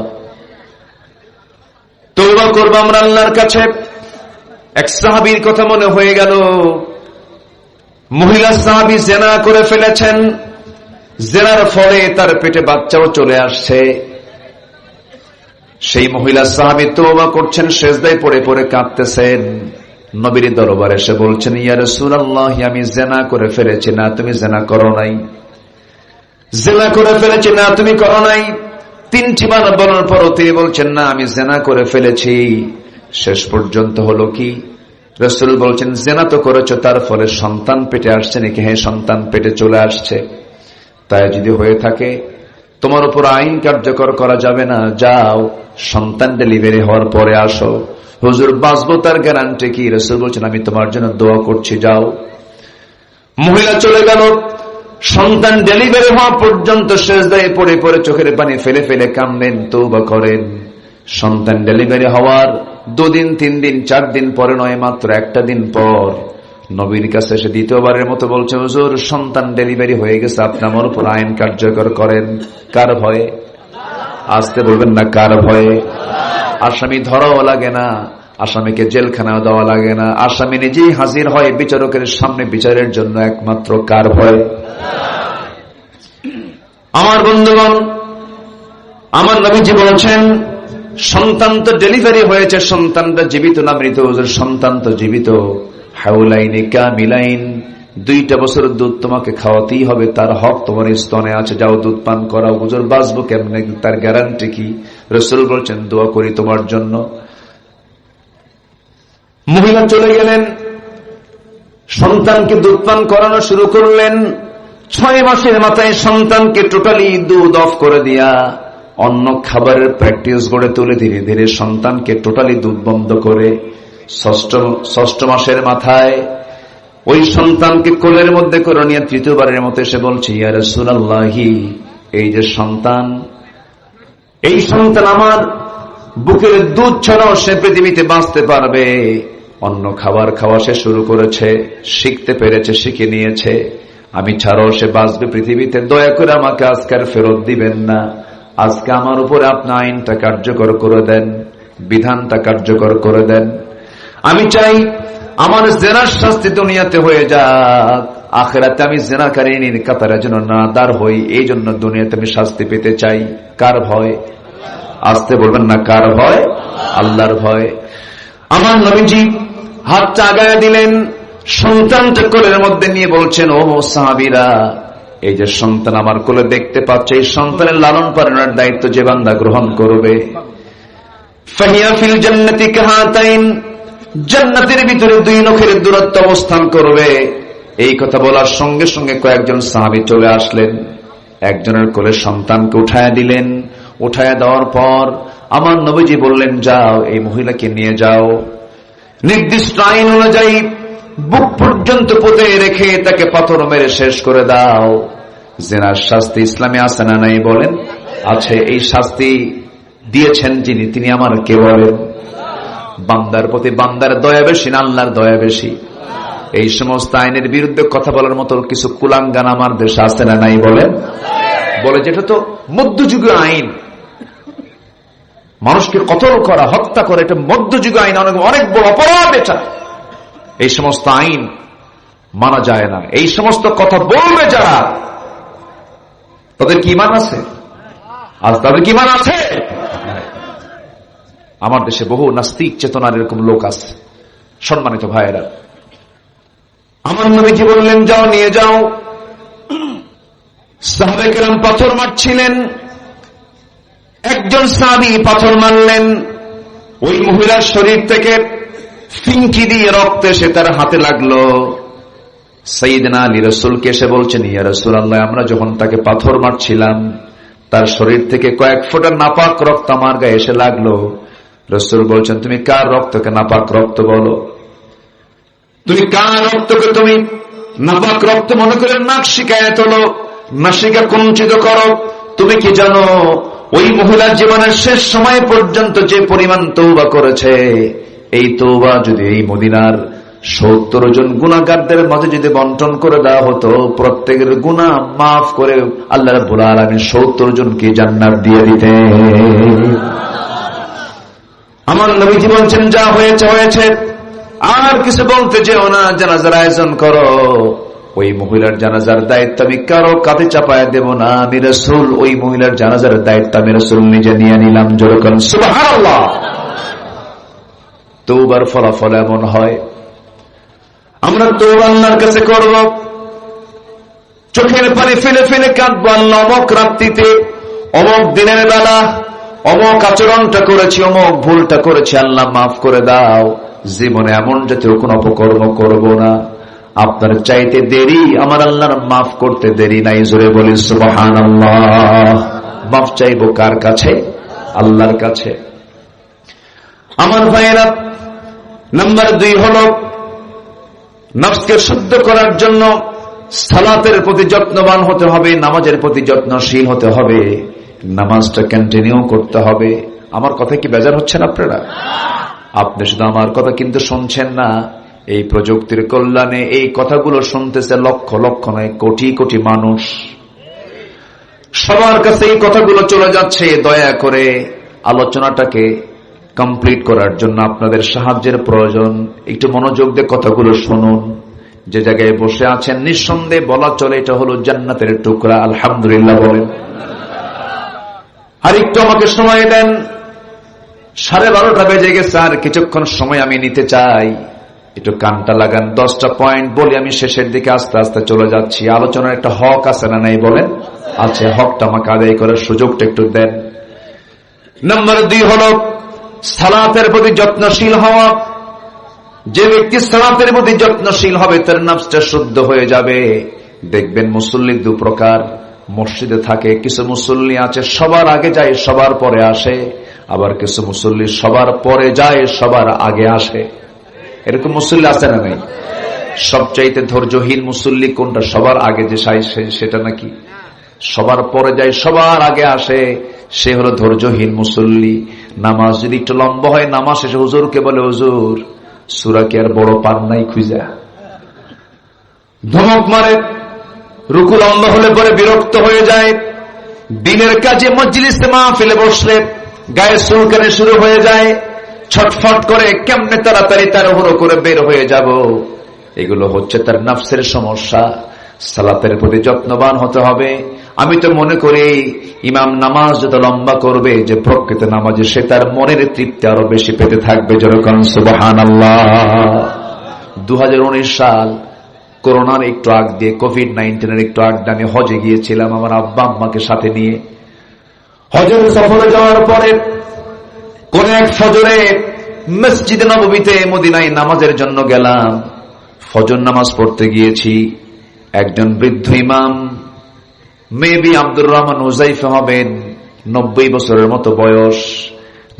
তওবা করব আমরা আল্লাহর কাছে। এক সাহাবীর কথা মনে হয়ে গেল, মহিলা সাহাবী জিনা করে ফেলেছেন, জিনার ফলে তার পেটে বাচ্চাও চলে আসছে। সেই মহিলা সাহাবী তওবা করছেন, সিজদায় পড়ে পড়ে কাঁদতেছেন। নবীর দরবারে এসে বলছেন, ইয়া রাসূলুল্লাহ, আমি জিনা করে ফেলেছি। না, তুমি জিনা করো নাই। জিনা করে ফেলেছি। না, তুমি করো নাই। তিনটি বার বলার পরও তিনি বলছেন, না, আমি জিনা করে ফেলেছি। শেষ পর্যন্ত হলো কি? রাসূল বলছেন, জিনা তো করেছো, তার ফলে সন্তান পেটে আসছে নাকি? হ্যাঁ, সন্তান পেটে চলে আসছে। তাই যদি হয়ে থাকে তোমার উপর আইন কার্যকর করা যাবে না। যাও, সন্তান ডেলিভারি হওয়ার পরে আসো। হুজুর, বাঁচবো তার গ্যারান্টি কি? রাসূল বলছেন, আমি তোমার জন্য দোয়া করছি, যাও। মহিলা চলে গেল। সন্তান ডেলিভারি হওয়া পর্যন্ত সিজদায় পড়ে পড়ে চোখের পানি ফেলে ফেলে কাঁদেন, তওবা করেন। সন্তান ডেলিভারি হওয়ার 2 দিন 3 দিন 4 দিন পরে নয়, মাত্র একটা দিন পর নবীর কাছে এসে দ্বিতীয়বারের মতো বলছে, হুজুর, সন্তান ডেলিভারি হয়ে গেছে, আপনি আমার উপর আইন কার্যকর করেন। কার ভয়ে? আসতে বলবেন না, কার ভয়ে? আসামি ধরাও লাগে না, আসামিকে জেলখানাও দেওয়া লাগে না, আসামি নিজেই হাজির হয় বিচারকের সামনে বিচারের জন্য, একমাত্র কার ভয়ে? আমার বন্ধুগণ, আমার নবীজি বলেছেন, সন্তান তো ডেলিভারি হয়েছে, সন্তানটা জীবিত না মৃত? হুজুর, সন্তান তো জীবিত। হাউলাইনি কামিলাইন, 2টা বছর দুধ তোমাকে খাওয়াতেই হবে, তার হক তোমার স্তনে আছে, যাও দুধ পান করাও। হুজুর বাঁচবো কেমনে, তার গ্যারান্টি কি? রাসূল বলছেন দোয়া করি তোমার জন্য। মহিলা চলে গেলেন, সন্তানকে দুধ পান করানো শুরু করলেন। 6 মাসের মাথায় সন্তানকে টোটালি দুধ অফ করে দিয়া অন্য খাবারের প্র্যাকটিস গড়ে তুলে ধীরে ধীরে সন্তানকে টোটালি দুধ বন্ধ করে 6ষ্ঠ মাসের মাথায় ওই সন্তানকে কোলের মধ্যে করে নিয়ে 3য়বারের মতো এসে বলছে, ইয়া রাসূলুল্লাহি, এই যে সন্তান, এই সন্তান আমার বুকের দুধ ছাড়াও সে পৃথিবীতে বাঁচতে পারবে। অন্য খাবার খাওয়া সে শুরু করেছে, শিখতে পেরেছে, শিখে নিয়েছে, আমি ছাড়াও সে বাঁচবে পৃথিবীতে। দয়া করে আমাকে আজকে আর ফেরত দিবেন না, আজকে আমার উপরে আপনি আইনটা কার্যকর করে দেন, বিধানটা কার্যকর করে দেন। আমি চাই আমার জেনার শাস্তি দুনিয়াতে হয়ে যাক, আখিরাতে আমি জেনাকারীর কাতারে যেন না দাঁড় হই, এই জন্য দুনিয়াতে আমি শাস্তি পেতে চাই। কার ভয়? আসতে বলবেন না, কার ভয়? আল্লাহর ভয়। আমার নবীজি হাতটা আগায় দিলেন, সন্তানটা কোলের মধ্যে নিয়ে বলছেন, ও সাহাবীরা, এই যে সন্তান আমার কোলে দেখতে পাচ্ছে, এই সন্তানের লালন পালনের দায়িত্ব যে বান্দা গ্রহণ করবে, ফাহিয়া ফিল জান্নাতি কাহাতাইন, জান্নাতের ভিতরে 2 নখের দূরত্ব অবস্থান করবে। এই কথা বলার সঙ্গে সঙ্গে কয়েকজন সাহাবী চলে আসলেন, একজনের কোলে সন্তানকে উঠায়া দিলেন। উঠায়া দেওয়ার পর আমার নবীজি বললেন, যাও এই মহিলাকে নিয়ে যাও, নির্দিষ্ট আইন অনুযায়ী বুক পর্যন্ত পুঁতে রেখে তাকে পাথর মেরে শেষ করে দাও। জিনার শাস্তি ইসলামে আছে না নাই? বলেন আছে। এই শাস্তি দিয়েছেন যিনি, তিনি আমার কে? বলেন। বান্দার প্রতি বান্দার দয়া বেশি না আল্লাহর দয়া বেশি? এই সমস্ত আইনের বিরুদ্ধে কথা বলার মতো কিছু কুলাঙ্গান আমার দেশে আছে না নাই? বলেন। বলে যেটা তো মধ্যযুগীয় আইন, মানুষকে কতল করা, হত্যা করে, এটা মধ্যযুগীয় আইন, অনেক বড় অপরাধ এটা। এই সমস্ত আইন মানা যায় না। এই সমস্ত কথা বলবে যারা, তাদের কি ঈমান আছে? আজ তাদের কি ঈমান আছে? আমার দেশে বহু নাস্তিক চেতনার এরকম লোক আছে। সম্মানিত ভাইয়েরা, আমার নবীজি বললেন, যাও নিয়ে যাও। সাহাবায়ে কেরাম পাথর মারছিলেন, একজন সাহাবী পাথর মারলেন, ওই মহিলার শরীর থেকে ফিঙ্কি দিয়ে রক্ত এসে তার হাতে লাগলো। সাইয়েদনা আলী রাসূলকে এসে বলছেন, ইয়া রাসূলুল্লাহ, আমরা যখন তাকে পাথর মারছিলাম তার শরীর থেকে কয়েক ফোঁটা নাপাক রক্ত আমার গায়ে এসে লাগলো। রাসূল বলছেন, তুমি কার রক্তকে নাপাক রক্ত বলো? তুমি কার রক্তকে তুমি নাপাক রক্ত মনে করে নাক শিকায় তোলো, নাসিকা কুঞ্চিত করো? তুমি কি জানো ওই মহিলার জীবনের শেষ সময় পর্যন্ত যে পরিমাণ তওবা করেছে, এই তওবা যদি এই মদিনার 70 জন গুনাহগারদের মাঝে যদি বন্টন করে দেওয়া হতো, প্রত্যেকের গুনাহ মাফ করে আল্লাহ রাব্বুল আলামিন 70 জনকে জান্নাত দিয়ে দিতেন। আমার নবীজি বলছেন, যা হয়েছে হয়েছে, আর কিছু বলতে যেও না, জানাজার আয়োজন করো। ওই মহিলার জানাজার দায়িত্ব আমি কারো কাঁধে চাপায় দেব না, আমি রাসূল ওই মহিলার জানাজার দায়িত্ব আমি রাসূল নিজে নিয়ে নিলাম। জোরে বলেন সুবহানাল্লাহ। তওবার ফলাফল এমন হয়, আমরা তওবা আল্লাহর কাছে করব, চোখের পানি ফেলে ফেলে কাঁদবো, আল্লাহ অমুক রাত্রিতে, অমুক দিনের বেলা অমুক আচরণটা করেছি, অমুক ভুলটা করেছি, আল্লাহ মাফ করে দাও। জীবনে এমন জাতীয় কোন অপকর্ম করব না। আপনার চাইতে দেরি আমার আল্লাহর মাফ করতে দেরি নাই। জোরে বলি সুবহানাল্লাহ। মাফ চাইবো কার কাছে? আল্লাহর কাছে। আমার ভাইয়েরা, নাম্বার 2 হলো নফসকে শুদ্ধ করার জন্য সালাতের প্রতি যত্নবান হতে হবে, নামাজের প্রতি যত্নশীল হতে হবে, নামাজটা কন্টিনিউ করতে হবে। আমার কথা কি বেজার হচ্ছেন আপনারা? আপনি শুধু আমার কথা কিন্তু শুনছেন না, এই প্রযুক্তির কল্যাণে এই কথাগুলো শুনতেছে লক্ষ লক্ষ নয়, কোটি কোটি মানুষ। সবার কাছে এই কথাগুলো চলে যাচ্ছে। দয়া করে আলোচনাটাকে কমপ্লিট করার জন্য আপনাদের সাহায্যের প্রয়োজন। একটু মনোযোগ দিয়ে কথাগুলো শুনুন। যে জায়গায় বসে আছেন, নিঃসন্দেহে বলা চলে এটা হলো জান্নাতের টুকরা। আলহামদুলিল্লাহ বলেন। আর একটু আমাকে সময় দেন, 12:30 বেজে গেছে, আর কিছুক্ষণ সময় আমি নিতে চাই। একটু কানটা লাগান। 10টা পয়েন্ট বলি, আমি শেষের দিকে আস্তে আস্তে চলে যাচ্ছি। আলোচনার একটা হক আছে না নাই বলেন? আছে। হকটা আমাকে আদায় করার সুযোগটা একটু দেন। নম্বর 2 হলো সালাতের প্রতি যত্নশীল হওয়া। যে ব্যক্তি সালাতের প্রতি যত্নশীল হবে তার নফসটা শুদ্ধ হয়ে যাবে। দেখবেন মুসল্লি 2 প্রকার মসজিদে থাকে। কিছু মুসল্লি আছে সবার আগে যায় সবার পরে আসে, আবার কিছু মুসল্লি সবার পরে যায় সবার আগে আসে। এরকম মুসল্লি আছে না নাই? সবচাইতে ধৈর্যহীন মুসল্লি কোনটা? সবার আগে যে সেটা নাকি? সবার পরে যায় সবার আগে আসে, সে হলো ধৈর্যহীন মুসল্লি। নামাজ যদি একটু লম্বা হয়, নামাজ শেষে হুজুরকে বলে, হুজুর সূরা কি আর বড় পার নাই খুঁজা, ধমক মারে। রুকু লম্বা হলে পরে বিরক্ত হয়ে যায়। দিনের কাজে মজলিসে মাহফিলে বসলে গায়ে চুলকানি শুরু হয়ে যায়, ছটফট করে কেমনে তাড়াতাড়ি তাড়াহুড়ো করে বের হয়ে যাব। এগুলো হচ্ছে তার নফসের সমস্যা। সালাতের প্রতি যত্নবান হতে হবে। আমি তো মনে করি ইমাম নামাজ যত লম্বা করবে, যে প্রকৃত নামাজে সে তার মনের তৃপ্তি আরো বেশি পেতে থাকবে। যেরকম সুবহানাল্লাহ। 2019 সাল করোনার একটু আগ দিয়ে, কোভিড-19 একটু আগ দিয়ে আমি হজে গিয়েছিলাম আমার আব্বা আম্মাকে সাথে নিয়ে। হজের সফরে যাওয়ার পরে কোন এক ফজরে মসজিদে নববীতে মদিনায় নামাজের জন্য গেলাম। ফজর নামাজ পড়তে গিয়েছি। একজন বৃদ্ধ ইমাম, মেবি আব্দুর রহমান হুজাইফা হবেন, 90 বছরের মতো বয়স।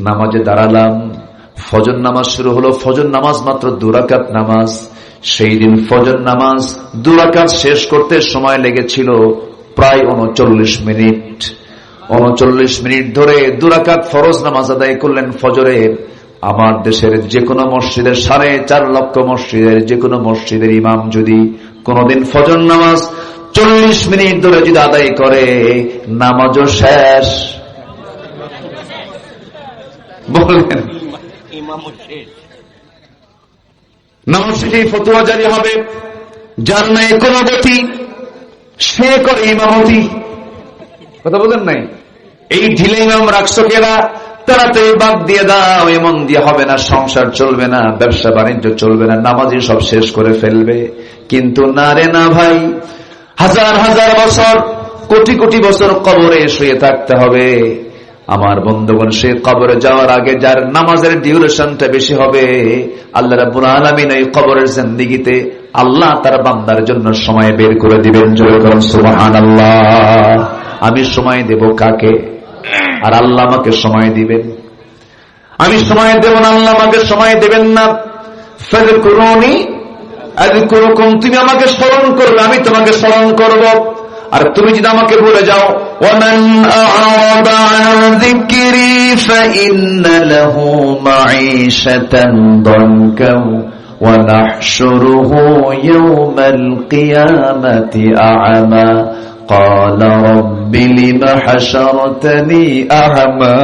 নামাজে দাঁড়ালাম। ফজর নামাজ শুরু হলো। ফজর নামাজ মাত্র 2 রাকাত নামাজ। সেই দিন ফজর নামাজ 2 রাকাত শেষ করতে সময় লেগেছিল প্রায় 39 মিনিট। 39 মিনিট ধরে 2 রাকাত ফরজ নামাজ আদায় করলেন ফজরের। আমার দেশের যে কোনো মসজিদের 4.5 লক্ষ মসজিদের যে কোনো মসজিদের ইমাম যদি কোনদিন ফজর নামাজ 40 মিনিট ধরে যদি আদায় করে, নামাজও শেষ। বললেন নামাজ শেষে ফতোয়া জারি হবে, যার নাই কোন গতি সে করে ইমামতি। কথা বলেন নাই? এই ঢিলে ইমাম রাখছো কেরা? তাড়াতাড়ি বাদ দিয়ে দাও, এমন দিয়ে হবে না, সংসার চলবে না, ব্যবসা বাণিজ্য চলবে না, নামাজি সব শেষ করে ফেলবে। কিন্তু না রে না ভাই, হাজার হাজার বছর, কোটি কোটি বছর কবরে শুয়ে থাকতে হবে। আমার বন্ধুগণ, সে কবরে যাওয়ার আগে যার নামাজের ডিউরেশনটা বেশি হবে, আল্লাহ রাব্বুল আলামিন এই কবরের জিন্দেগিতে আল্লাহ তার বান্দার জন্য সময় বের করে দিবেন। জোরে করুন সুবহানাল্লাহ। আমি সময় দেব কাকে? আর আল্লাহ আমাকে সময় দিবেন। আমি সময় দেব না, আল্লাহ আমাকে সময় দেবেন না। ফাযকুরুনি আযকুরুকুম, তুমি আমাকে স্মরণ করবে, আমি তোমাকে স্মরণ করব। আর তুমি যদি আমাকে ভুলে যাও, ওয়ামান আ'রাদা আন যিকরি ফাইন্না লাহু মাঈশাতান দানকা ওয়া নাহশুরুহু ইয়াওমাল কিয়ামাতি আ'মা قال رب لم حشرتني أعمى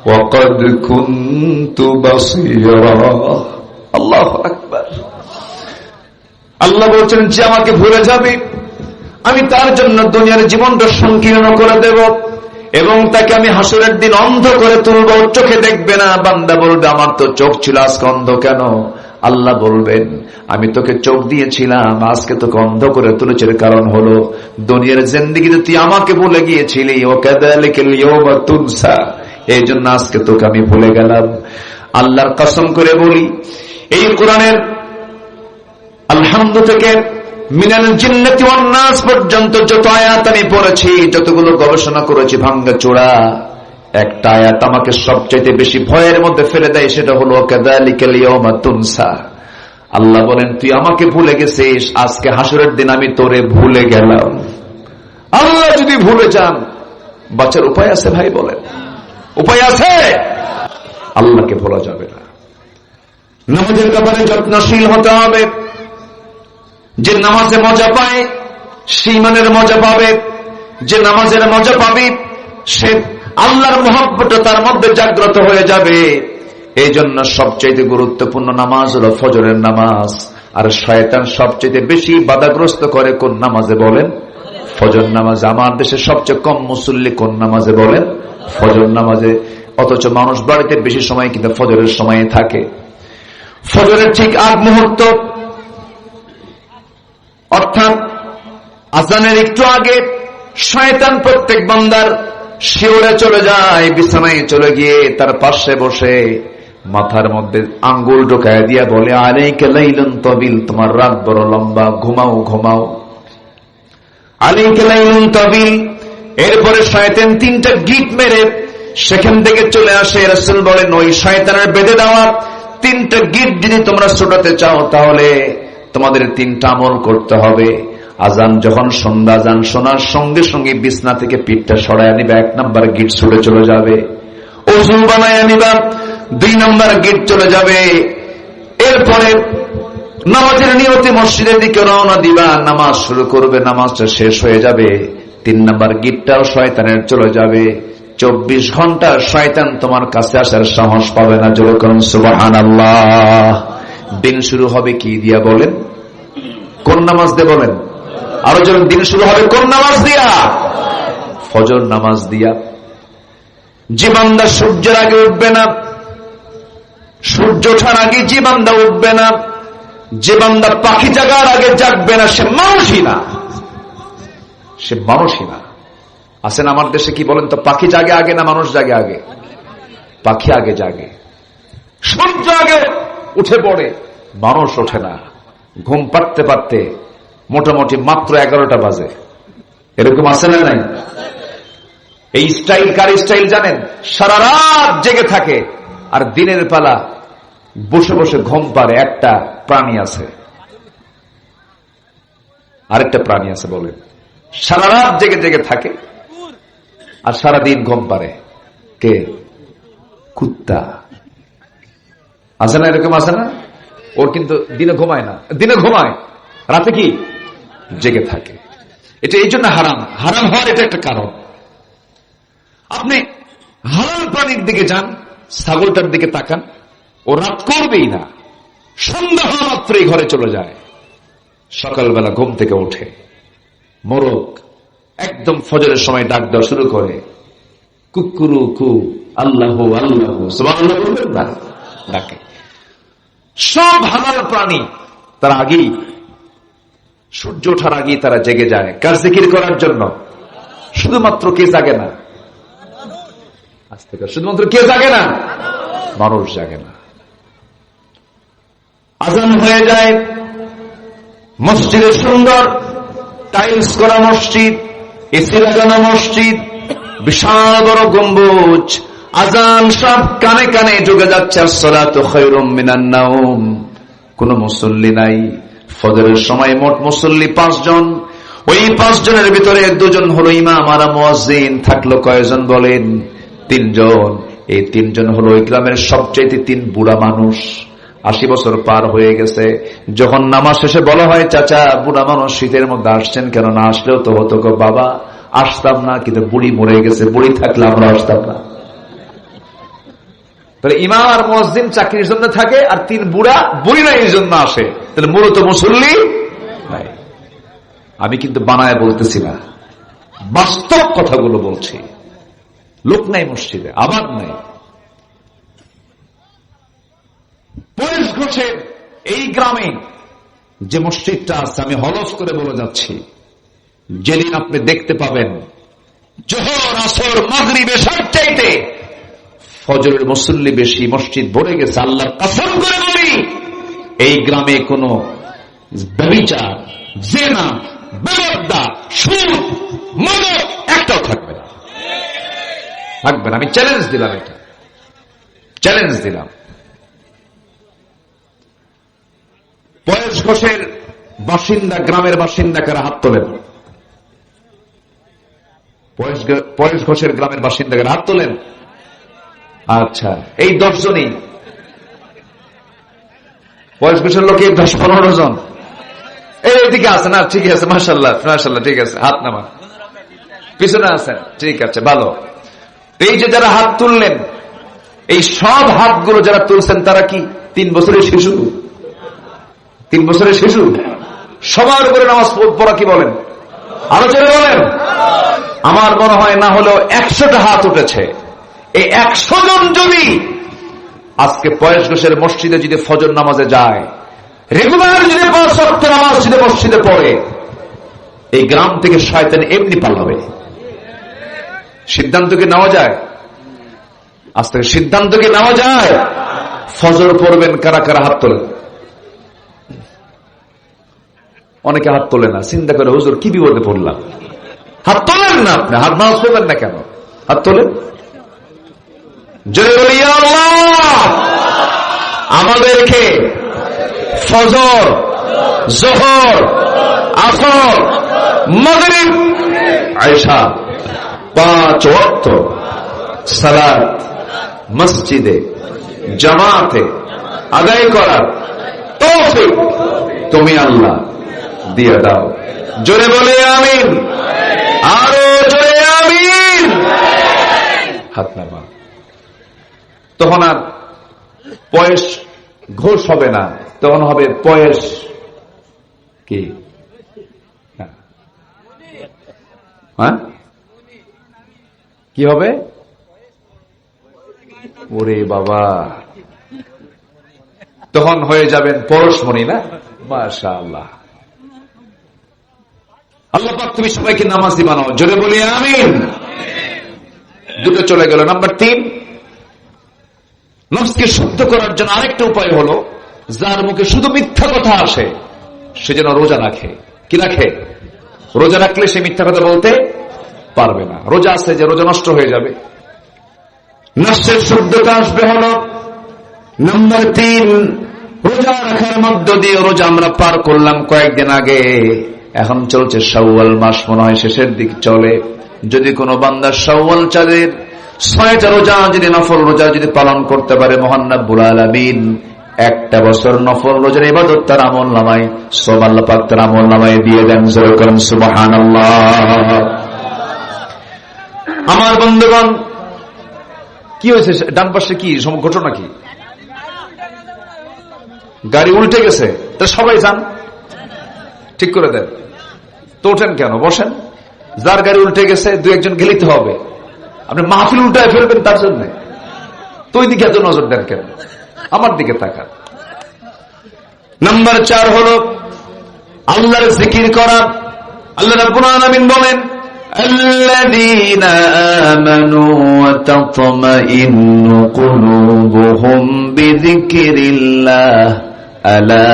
وقد كنت بصيرا। আল্লাহু আকবার। আল্লাহ বলছেন, যে আমাকে ভুলে যাবে আমি তার জন্য দুনিয়ার জীবনটা সংকীর্ণ করে দেব এবং তাকে আমি হাসরের দিন অন্ধ করে তুলব, চোখে দেখবে না। বান্দা বলবে, আমার তো চোখ ছিল, আজকে অন্ধ কেন? আল্লাহ বলবেন, আমি তোকে চোখ দিয়েছিলাম, আজকে তোকে অন্ধ করে তুলেছে। কারণ হলো দুনিয়ার জিন্দেগিতে তুই আমাকে ভুলে গিয়েছিলি, ও কাযালিকাল ইয়াওমা তুনসা, এই জন্য আজকে তোকে আমি ভুলে গেলাম। আল্লাহর কসম করে বলি, এই কোরআনের আলহামদু থেকে মিনাল জিন্নাতি ওয়ান নাস পর্যন্ত যত আয়াত আমি পড়েছি, যতগুলো গবেষণা করেছি ভাঙ্গা চোরা, একটা আয়াত আমাকে সবচেয়ে বেশি ভয়ের মধ্যে ফেলে দেয়, সেটা হলো কাযালিকাল ইয়াওমা তুনসা। আল্লাহ বলেন, তুই আমাকে ভুলে গেছিস, আজকে হাসরের দিন আমি তোরে ভুলে গেলাম। আল্লাহ যদি ভুলে যান, বাঁচার উপায় আছে ভাই? বলেন, উপায় আছে? আল্লাহকে ভোলা যাবে না। নামাজের ব্যাপারে যত্নশীল হতে হবে। যে নামাজে মজা পায় সে ঈমানের মজা পাবে। যে নামাজের মজা পাবে সে আল্লাহর মহব্বত তার মধ্যে জাগ্রত হয়ে যাবে। এই জন্য সবচেয়ে গুরুত্বপূর্ণ নামাজ হলো ফজরের নামাজ। আর শয়তান সবচেয়ে বেশি বাধাগ্রস্ত করে কোন নামাজে? বলেন, ফজর নামাজে। আমার দেশে সবচেয়ে কম মুসল্লি কোন নামাজে? বলেন, ফজর নামাজে। অথচ মানুষ বাড়িতে বেশি সময় কিন্তু ফজরের সময়ে থাকে। ফজরের ঠিক আগ মুহূর্ত, অর্থাৎ আজানের একটু আগে শয়তান প্রত্যেক বান্দার শিওরে চলে যায়, বিছানায় চলে গিয়ে তার পাশে বসে মাথার মধ্যে আঙ্গুল ঢোকায় দিয়া বলে, আলাইকা লাইলুন তাবিল, তোমার রাত বড় লম্বা, ঘুমাও ঘুমাও, আলাইকা লাইলুন তাবিল। এরপরে শয়তান তিনটা গিট মেরে সেখান থেকে চলে আসে। রাসূল বলেন, ওই শয়তানের বেঁধে দেওয়া তিনটা গিট যদি তোমরা ছোটাতে চাও তাহলে তোমাদের তিনটা আমল করতে হবে। আজান যখন সন্ধ্যা আজান শোনার সঙ্গে সঙ্গে বিছনা থেকে পিঠটা সরায় নিবা, 1 নাম্বার গিট ছুটে চলে যাবে। ওযু বানায় নিবা, 2 নাম্বার গিট চলে যাবে। এরপরে নামাজের নিয়তে মসজিদের দিকে রওনা দিবা, নামাজ শুরু করবে, নামাজটা শেষ হয়ে যাবে, 3 নাম্বার গিটটাও শয়তানের চলে যাবে। 24 ঘন্টা শয়তান তোমার কাছে আসার সাহস পাবে না। জোরে করুন সুবহানাল্লাহ। দিন শুরু হবে কি দিয়া বলেন? কোন নামাজ দিয়ে বলেন? আরো যখন দিন শুরু হবে কোন নামাজ দিয়া? ফজর নামাজ দিয়া। যে বান্দা সূর্যের আগে উঠবে না, সূর্য ওঠার আগে যে বান্দা উঠবে না, যে বান্দা পাখি জাগার আগে জাগবে না, সে মানুষই না, সে মানুষই না। আছেন আমার দেশে কি বলেন তো, পাখি জাগে আগে না মানুষ জাগে আগে? পাখি আগে জাগে, সূর্য আগে উঠে পড়ে, মানুষ ওঠে না। ঘুম পাড়তে পারতে মোটামুটি মাত্র 11টা বাজে। এরকম আছে না নাই? এই স্টাইল কার স্টাইল জানেন? সারা রাত জেগে থাকে আর দিনের বেলা বসে বসে ঘুম পারে। একটা প্রাণী আছে, আরেকটা প্রাণী আছে বলেন, সারা রাত জেগে জেগে থাকে আর সারাদিন ঘুম পারে। কে? কুত্তা। আছে না? এরকম আছে না? ওর কিন্তু দিনে ঘুমায় না, দিনে ঘুমায়, রাতে কি জেগে থাকে। এটা এই জন্য হারাম। হারাম হওয়ার এটা একটা কারণ। আপনি হারাম প্রাণীর দিকে যান, ছাগলটার দিকে তাকান, ও রাত করবেই না, সন্ধ্যা হওয়া মাত্রই ঘরে চলে যায়, সকালবেলা ঘুম থেকে ওঠে, মোরগ একদম ফজরের সময় ডাক দেওয়া শুরু করে, কুকুরু কু আল্লাহ আল্লাহ সুবহানাল্লাহ বলবেন না, ডাকে। সব হালাল প্রাণী তারা আগেই, সূর্য ওঠার আগেই তারা জেগে যায়। কার জিকির করার জন্য? শুধুমাত্র কে জাগে না? আজ থেকে শুধুমাত্র কে জাগে না? মানুষ জাগে না। আজান হয়ে যায়, মসজিদে সুন্দর টাইলস করা মসজিদ, এসি লাগানো মসজিদ, বিশাল বড় গম্বুজ, আজান সব কানে কানে ঢুকে যাচ্ছে। আসসালাতু খায়রুম মিনান নাওম। কোন মুসল্লি নাই। ফজরের সময় মোট মুসল্লি 5 জন। ওই 5 জনের ভিতরে 2 জন হলো ইমাম আর মুয়াজ্জিন। থাকলো কয়জন বলেন? 3 জন। এই 3 জন হলো ওই গ্রামের সবচেয়ে 3 বুড়া মানুষ, 80 বছর পার হয়ে গেছে। যখন নামাজ শেষে বলা হয়, চাচা বুড়া মানুষ শীতের মধ্যে আসছেন কেন? না আসলেও তো হতো গো বাবা, আসতাম না, কিন্তু বুড়ি মরে গেছে, বুড়ি থাকলে আমরা আসতাম না। তাহলে ইমাম আর মুয়াজ্জিন চাকরির জন্য থাকে, আর 3 বুড়া বুড়িরা এই জন্য আসে। তাহলে মূলত মুসল্লি নাই। আমি কিন্তু বানায় বলতেছি না, বাস্তব কথাগুলো বলছি। লোক নাই মসজিদে, আবাদ নাই। পরেশগঞ্জের এই গ্রামে যে মসজিদটা আছে, আমি হলফ করে বলে যাচ্ছি, যেদিন আপনি দেখতে পাবেন জোহর আসর মাগরিব এশার চাইতে ফজরের মুসল্লি বেশি, মসজিদ ভরে গেছে, আল্লাহর কসম করে বলি, এই গ্রামে কোনো ব্যভিচার, জিনা, বেপরদা, সুদ, মাদক একটাও থাকবে না, থাকবে না। আমি চ্যালেঞ্জ দিলাম, এটা চ্যালেঞ্জ দিলাম। পয়েস ঘোষের বাসিন্দা, গ্রামের বাসিন্দা কারা? হাত তোলেন। পয়েস ঘোষের গ্রামের বাসিন্দা কারা? হাত তোলেন। আচ্ছা, এই 10 জনই পয়েস ঘোষের লোকে 10-15 জন এইদিকে আছে না? ঠিক আছে, মাশাআল্লাহ মাশাআল্লাহ, ঠিক আছে, হাত নামান। পিছনে আছেন, ঠিক আছে, ভালো। এই যে যারা হাত তুললেন, এই সব হাতগুলো যারা তুলছেন তারা কি 3 বছরের শিশু? 3 বছরের শিশু? সবার উপরে নামাজ পড়া কি বলেন? আরো জোরে বলেন। আমার মনে হয় না হলেও 100টা হাত উঠেছে। এই 100 জন যদি আজকে পয়েস ঘোষের মসজিদে যদি ফজর নামাজে যায়, রেগুলার যদি 5 ওয়াক্ত নামাজ যদি মসজিদে পড়ে, এই গ্রাম থেকে শয়তান এমনি পালাবে। সিদ্ধান্ত কি নেওয়া যায়? আজ থেকে সিদ্ধান্ত কি নেওয়া যায়? ফজর পড়বেন কারা কারা হাত তোলেন? অনেকে হাত তোলে না, চিন্তা করে হুজুর কি বিপদে পড়লাম। হাত তোলেন না, আপনি হাত নামাজ পড়বেন না কেন? হাত তোলেন। জোরে বলি আল্লাহ আমাদেরকে ফজর, যোহর, আসর, মাগরিব, আয়েশা 5 ওয়াক্ত সালাত মসজিদে জামাতে আদায় করার তৌফিক তুমি আল্লাহ দিয়ে দাও। জোরে বলে আমিন, আরো জোরে আমিন। হাত নামা। তখন আর পয়েস ঘোষ হবে না, তখন হবে পয়েস কি? হ্যাঁ, কি হবে? ওরে বাবা, তখন হয়ে যাবেন পরশমণি না? মাশাআল্লাহ। আল্লাহ পাক তুমি সবাইকে নামাজি বানাও। জোরে বলি আমিন। দুটো চলে গেল। নাম্বার 3, নফসকে শুদ্ধ করার জন্য আরেকটা উপায় হলো, যার মুখে শুধু মিথ্যা কথা আসে সে যেন রোজা রাখে। কি রাখে? রোজা রাখলে সে মিথ্যা কথা বলতে পারবে না। রোজা আছে যে রোজা নষ্ট হয়ে যাবে। নফসের শুদ্ধতা আসবে হলো নাম্বার 3, রোজা রাখার মধ্য দিয়ে। রোজা আমরা পার করলাম কয়েকদিন আগে, এখন চলছে শাওয়াল মাস, মনে হয় শেষের দিক চলে। যদি কোনো বান্দা শাওয়াল চাঁদের 6টা রোজা যদি নফল রোজা যদি পালন করতে পারে, মহান রব্বুল আলামিন 1টা বছর নফল রোজার ইবাদত তার আমল নামায়, সব আল্লাহ পাক তার আমল নামায় দিয়ে দেন। জোরে করেন সুবহানাল্লাহ। আমার বন্ধুগণ, কি হয়েছে? ডান পাশে কি ঘটনা? কি গাড়ি উল্টে গেছে? তা সবাই যান, ঠিক করে দেন। তো ওঠেন কেন? বসেন। যার গাড়ি উল্টে গেছে 2-1জন গেলিতে হবে। আপনি মাহফিল উল্টায় ফেলবেন তার জন্য? তো ওই দিকে এত নজর দেন কেন? আমার দিকে তাকান। নাম্বার 4 হলো আল্লাহর জিকির করা। আল্লাহ রাব্বুল আলামিন বলেন, الذين آمنوا وتطمئن قلوبهم بذكر الله ألا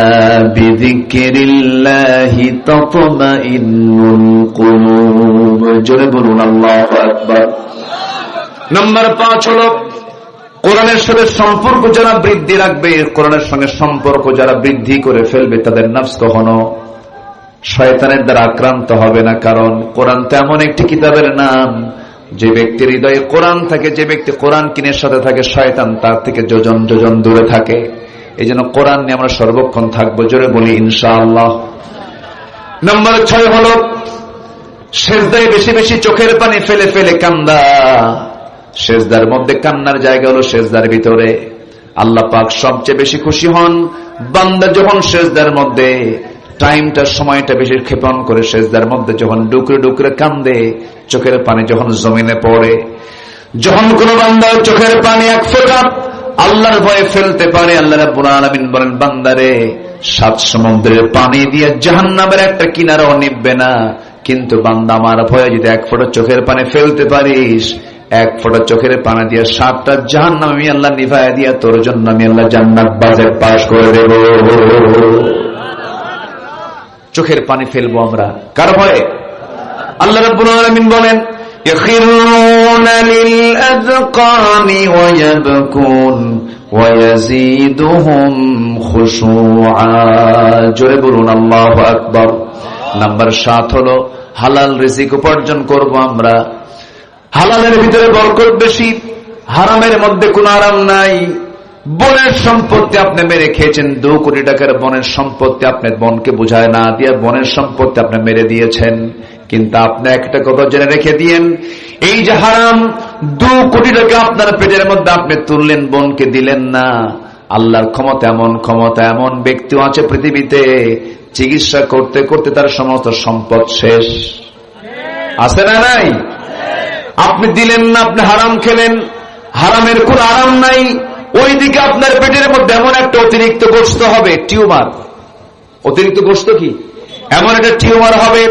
بذكر الله تطمئن القلوب। জোরে বলুন আল্লাহু আকবার। নাম্বার 5 হলো কোরআনের সাথে সম্পর্ক যারা বৃদ্ধি রাখবে, কোরআনের সঙ্গে সম্পর্ক যারা বৃদ্ধি করে ফেলবে, তাদের নফস কখনো শয়তানের দ্বারা আক্রান্ত হবে না। কারণ কোরআন তো এমন একটি কিতাবের নাম, যে ব্যক্তির হৃদয়ে কোরআন থাকে, যে ব্যক্তি কোরআন কিনের সাথে থাকে, শয়তান তার থেকে যোজন যোজন দূরে থাকে। এই জন্য কোরআন নিয়ে আমরা সর্বক্ষণ থাকবো। জোরে বলি ইনশাআল্লাহ। নাম্বার 6 হলো সেজদায় বেশি বেশি চোখের পানি ফেলে ফেলে কান্দা। সেজদার মধ্যে কান্নার জায়গা হলো সেজদার ভিতরে। আল্লাহ পাক সবচেয়ে বেশি খুশি হন বান্দা যখন সেজদার মধ্যে টাইমটা, সময়টা বেশি ক্ষেপণ করে সেজদার মধ্যে যখন ডুকরে ডুকরে কান্দে, চোখের পানি যখন জমিনে পড়ে। যখন কোন বান্দা চোখের পানি 1 ফোঁটা আল্লাহর ভয়ে ফেলতে পারে, আল্লাহ রাব্বুল আলামিন বলেন, বান্দারে 7 সমুদ্রের পানি দিয়ে জাহান্নামের একটা কিনারাও নিববে না, কিন্তু বান্দা আমার ভয়ে যদি 1 ফোঁটা চোখের পানি ফেলতে পারিস, 1 ফোঁটা চোখের পানি দিয়ে 7টা জাহান্নাম আমি আল্লাহ নিভায়া দিয়া তোর জন্য আমি আল্লাহ জান্নাত বাজেট পাস করে দেব। চোখের পানি ফেলবো আমরা কার ভয়ে? আল্লাহ রাব্বুল আলামিন বলেন, ইয়াখিরুনা লিল আযকানি ওয়া ইয়াবকুন ওয়া ইয়াজিদুহুম খুশুআ। জোরে বলুন আল্লাহু আকবার। নাম্বার 7 হলো হালাল রিজিক উপার্জন করব আমরা। হালালের ভিতরে বরকত বেশি, হারামের মধ্যে কোনো আরাম নাই। বনের সম্পত্তি আপনি মেরে খেয়েছেন, 2 কোটি টাকার বনের সম্পত্তি আপনার বোনকে বুঝায় না দিয়ে বনের সম্পত্তি আপনি মেরে দিয়েছেন। কিন্তু আপনি একটা কথা জেনে রেখে দিয়েন, এই যে হারাম 2 কোটি টাকা আপনার পেটের মধ্যে আপনি তুললেন, বোনকে দিলেন না। আল্লাহর ক্ষমতা এমন ব্যক্তিও আছে পৃথিবীতে, চিকিৎসা করতে করতে তার সমস্ত সম্পদ শেষ। আছে না নাই? আপনি দিলেন না, আপনি হারাম খেলেন, হারামের কোন আরাম নাই। ওইদিকে আপনার পেটের মধ্যে এমন একটা অতিরিক্ত গোশত হবে, টিউমার। অতিরিক্ত গোশত কি? এমন একটা টিউমার হবে,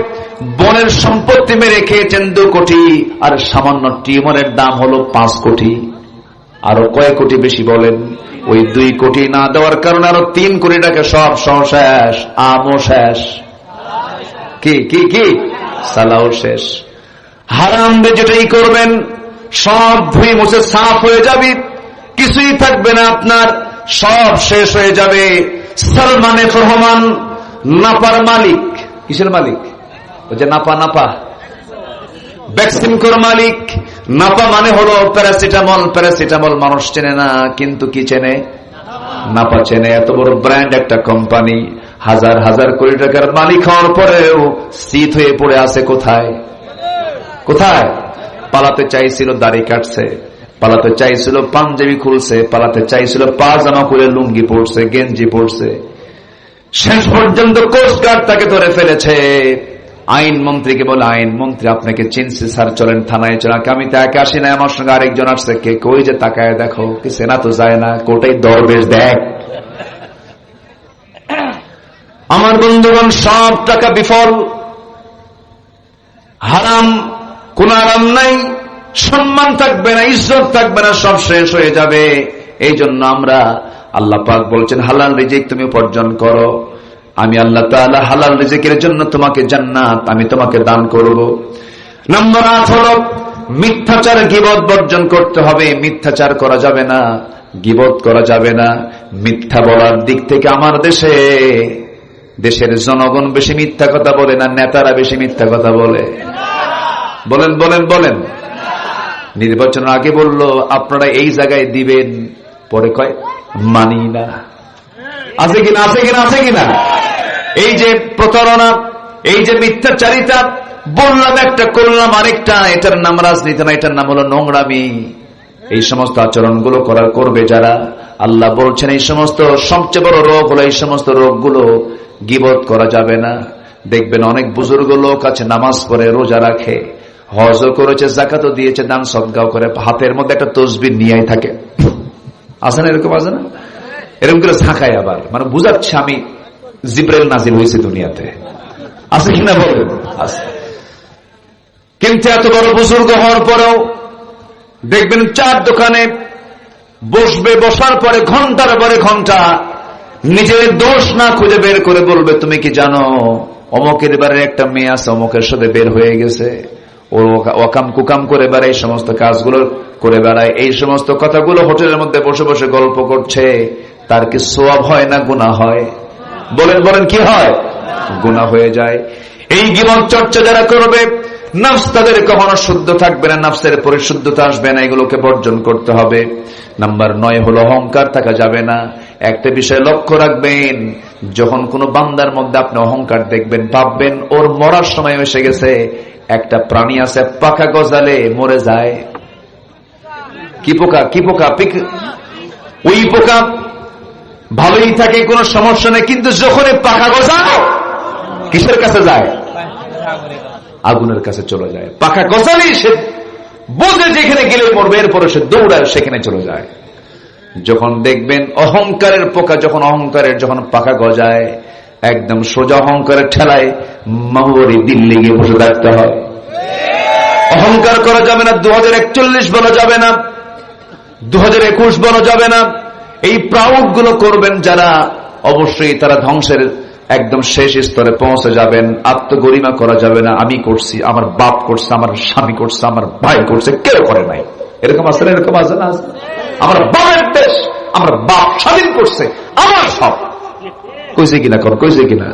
বনের সম্পত্তি মেরে খেয়েছেন 2 কোটি, আর সামান্য টিউমারের দাম হলো 5 কোটি। আরো কয় কোটি বেশি বলেন? ওই 2 কোটি না দেওয়ার কারণে আরো 3 কোটি টাকা সব শেষ, আমও শেষ, কি কি কি সালাও শেষ। হারাম যেটাই করবেন সব ধুয়ে মুছে সাফ হয়ে যাবে, কিছুই থাকবে না আপনার, সব শেষ হয়ে যাবে। সালমানে রহমান নাপার মালিক। কিসের মালিক? ওই যে নাপা, নাপা ভ্যাকসিন কর মালিক। নাপা মানে হলো প্যারাসিটামল। প্যারাসিটামল মানুষ চেনে না, কিন্তু কি চেনে? নাপা চেনে। এত বড় ব্র্যান্ড একটা কোম্পানি, হাজার হাজার কোটি টাকার মালিক হওয়ার পরেও শীত হয়ে পড়ে আছে কোথায়? কোথায়? পালাতে চাইছিল, দাড়ি কাটছে। পালাতে চাইছিল, পাঞ্জাবি খুলছে। পালাতে চাইছিল, পাজামা করে লুঙ্গি পড়ছে, গেঞ্জি পড়ছে। শেষ পর্যন্ত কোস্টগার্ড তাকে ধরে ফেলেছে। আইন মন্ত্রীকে বলে, আইন মন্ত্রী আপনাকে চিনছি স্যার, চলেন থানায় চলেন। আমি তো একা আসি না, আমার সঙ্গে আরেকজন আসছে। কে? কই যে তাকায় দেখো, কি সেনা তো যায় না, কোটাই দরবেশ দেখ। আমার বন্ধুগণ, সব টাকা বিফল, হারাম, কোন আরাম নাই, সম্মান থাকবে না, ইজ্জত থাকবে না, সব শেষ হয়ে যাবে। এই জন্য আমরা, আল্লাহ পাক বলছেন হালাল রিজিক তুমি উপার্জন করো, আমি আল্লাহ তাআলা হালাল রিজিকের জন্য তোমাকে জান্নাত আমি তোমাকে দান করব। নম্বর 8 হলো মিথ্যাচার, গীবত বর্জন করতে হবে। মিথ্যাচার করা যাবে না, গীবত করা যাবে না। মিথ্যা বলার দিক থেকে আমার দেশের জনগণ বেশি মিথ্যা কথা বলে না নেতারা বেশি মিথ্যা কথা বলে? বলেন বলেন বলেন। নির্বাচনের আগে বলল আপনারা এই জায়গায় দিবেন, পরে কয় মানি না। আছে কিনা? আছে কিনা? আছে কিনা? এই যে প্রতারণা, এই যে মিথ্যাচারিতা, বললাম একটা করলাম আরেকটা, এটার নাম রাজনীতি না, এটার নাম হলো নোংরামি। এই সমস্ত আচরণগুলো করবে যারা, আল্লাহ বলছেন এই সমস্ত সবচেয়ে বড় রোগ হলো এই সমস্ত রোগগুলো। গীবত করা যাবে না। দেখবেন অনেক বুজুর্গ লোক আছে, নামাজ পড়ে, রোজা রাখে, হজও করেছে, যাকাতও দিয়েছে, দান সদকাও করে, হাতের মধ্যে একটা তসবিহ নিয়েই থাকে। আছে না এরকম? আছে না? এরকম করে ঝাঁকায় আবার, মানে বুঝাচ্ছে আমি জিব্রাইল নাজিল হয়েছে দুনিয়াতে। আছে কিনা বলেন? আছে। কিন্তু এত বড় বুজুর্গ হওয়ার পরেও দেখবেন চার দোকানে বসবে, বসার পরে ঘন্টার পরে ঘন্টা নিজের দোষ না খুঁজে বের করে বলবে, তুমি কি জানো অমকের বাড়ির একটা মেয়ে আছে, অমকের সাথে বের হয়ে গেছে, ও ওকাম কুকাম করে বেড়ায়, এই সমস্ত কাজগুলো করে বেড়ায়, এই সমস্ত কথাগুলো হোটেলের মধ্যে বসে বসে গল্প করছে। তার কি সওয়াব হয় না গুনাহ হয়? বলেন বলেন, কি হয়? গুনাহ হয়ে যায়। এই গীবত চর্চা যারা করবে, নফস তাদের কখনো শুদ্ধ থাকবে না, নফসের পরিশুদ্ধতা আসবে না, এগুলোকে বর্জন করতে হবে। নাম্বার 9 হলো অহংকার থাকা যাবে না। একটা বিষয় লক্ষ্য রাখবেন, যখন কোন বান্দার মধ্যে আপনি অহংকার দেখবেন, ভাববেন ওর মরার সময় এসে গেছে। একটা প্রাণী আছে পাখা গজালে মরে যায়। কি পোকা? কি পোকা? ওই পোকা ভালোই থাকে, কোনো সমস্যা নেই, কিন্তু যখন পাখা গজায় কিসের কাছে যায়? আগুনের কাছে চলে যায়। পাখা গজালেই সে বোঝে যেখানে গেলে মরবে, এরপরে সে দৌড়ায় সেখানে চলে যায়। যখন দেখবেন অহংকারের পোকা, যখন পাখা গজায়, একদম সোজা অহংকারের ঠেলায় মাহবুরি দিল্লি গিয়ে বসে থাকতে হয়। অহংকার করা যাবে না। 2041 বলা যাবে না, 2021 বলা যাবে না। এই প্রাউড গুলো করবেন যারা, অবশ্যই তারা ধ্বংসের একদম শেষ স্তরে পৌঁছে যাবেন। আত্মগরিমা করা যাবে না। আমি করছি, আমার বাপ করছে, আমার স্বামী করছে, আমার ভাই করছে, কেউ করে নাই। এরকম আছে না? এরকম আছে না? আমার বাপের দেশ, আমার বাপ স্বাধীন করছে, আমার সব কইছে কিনা কর, কইছে কিনা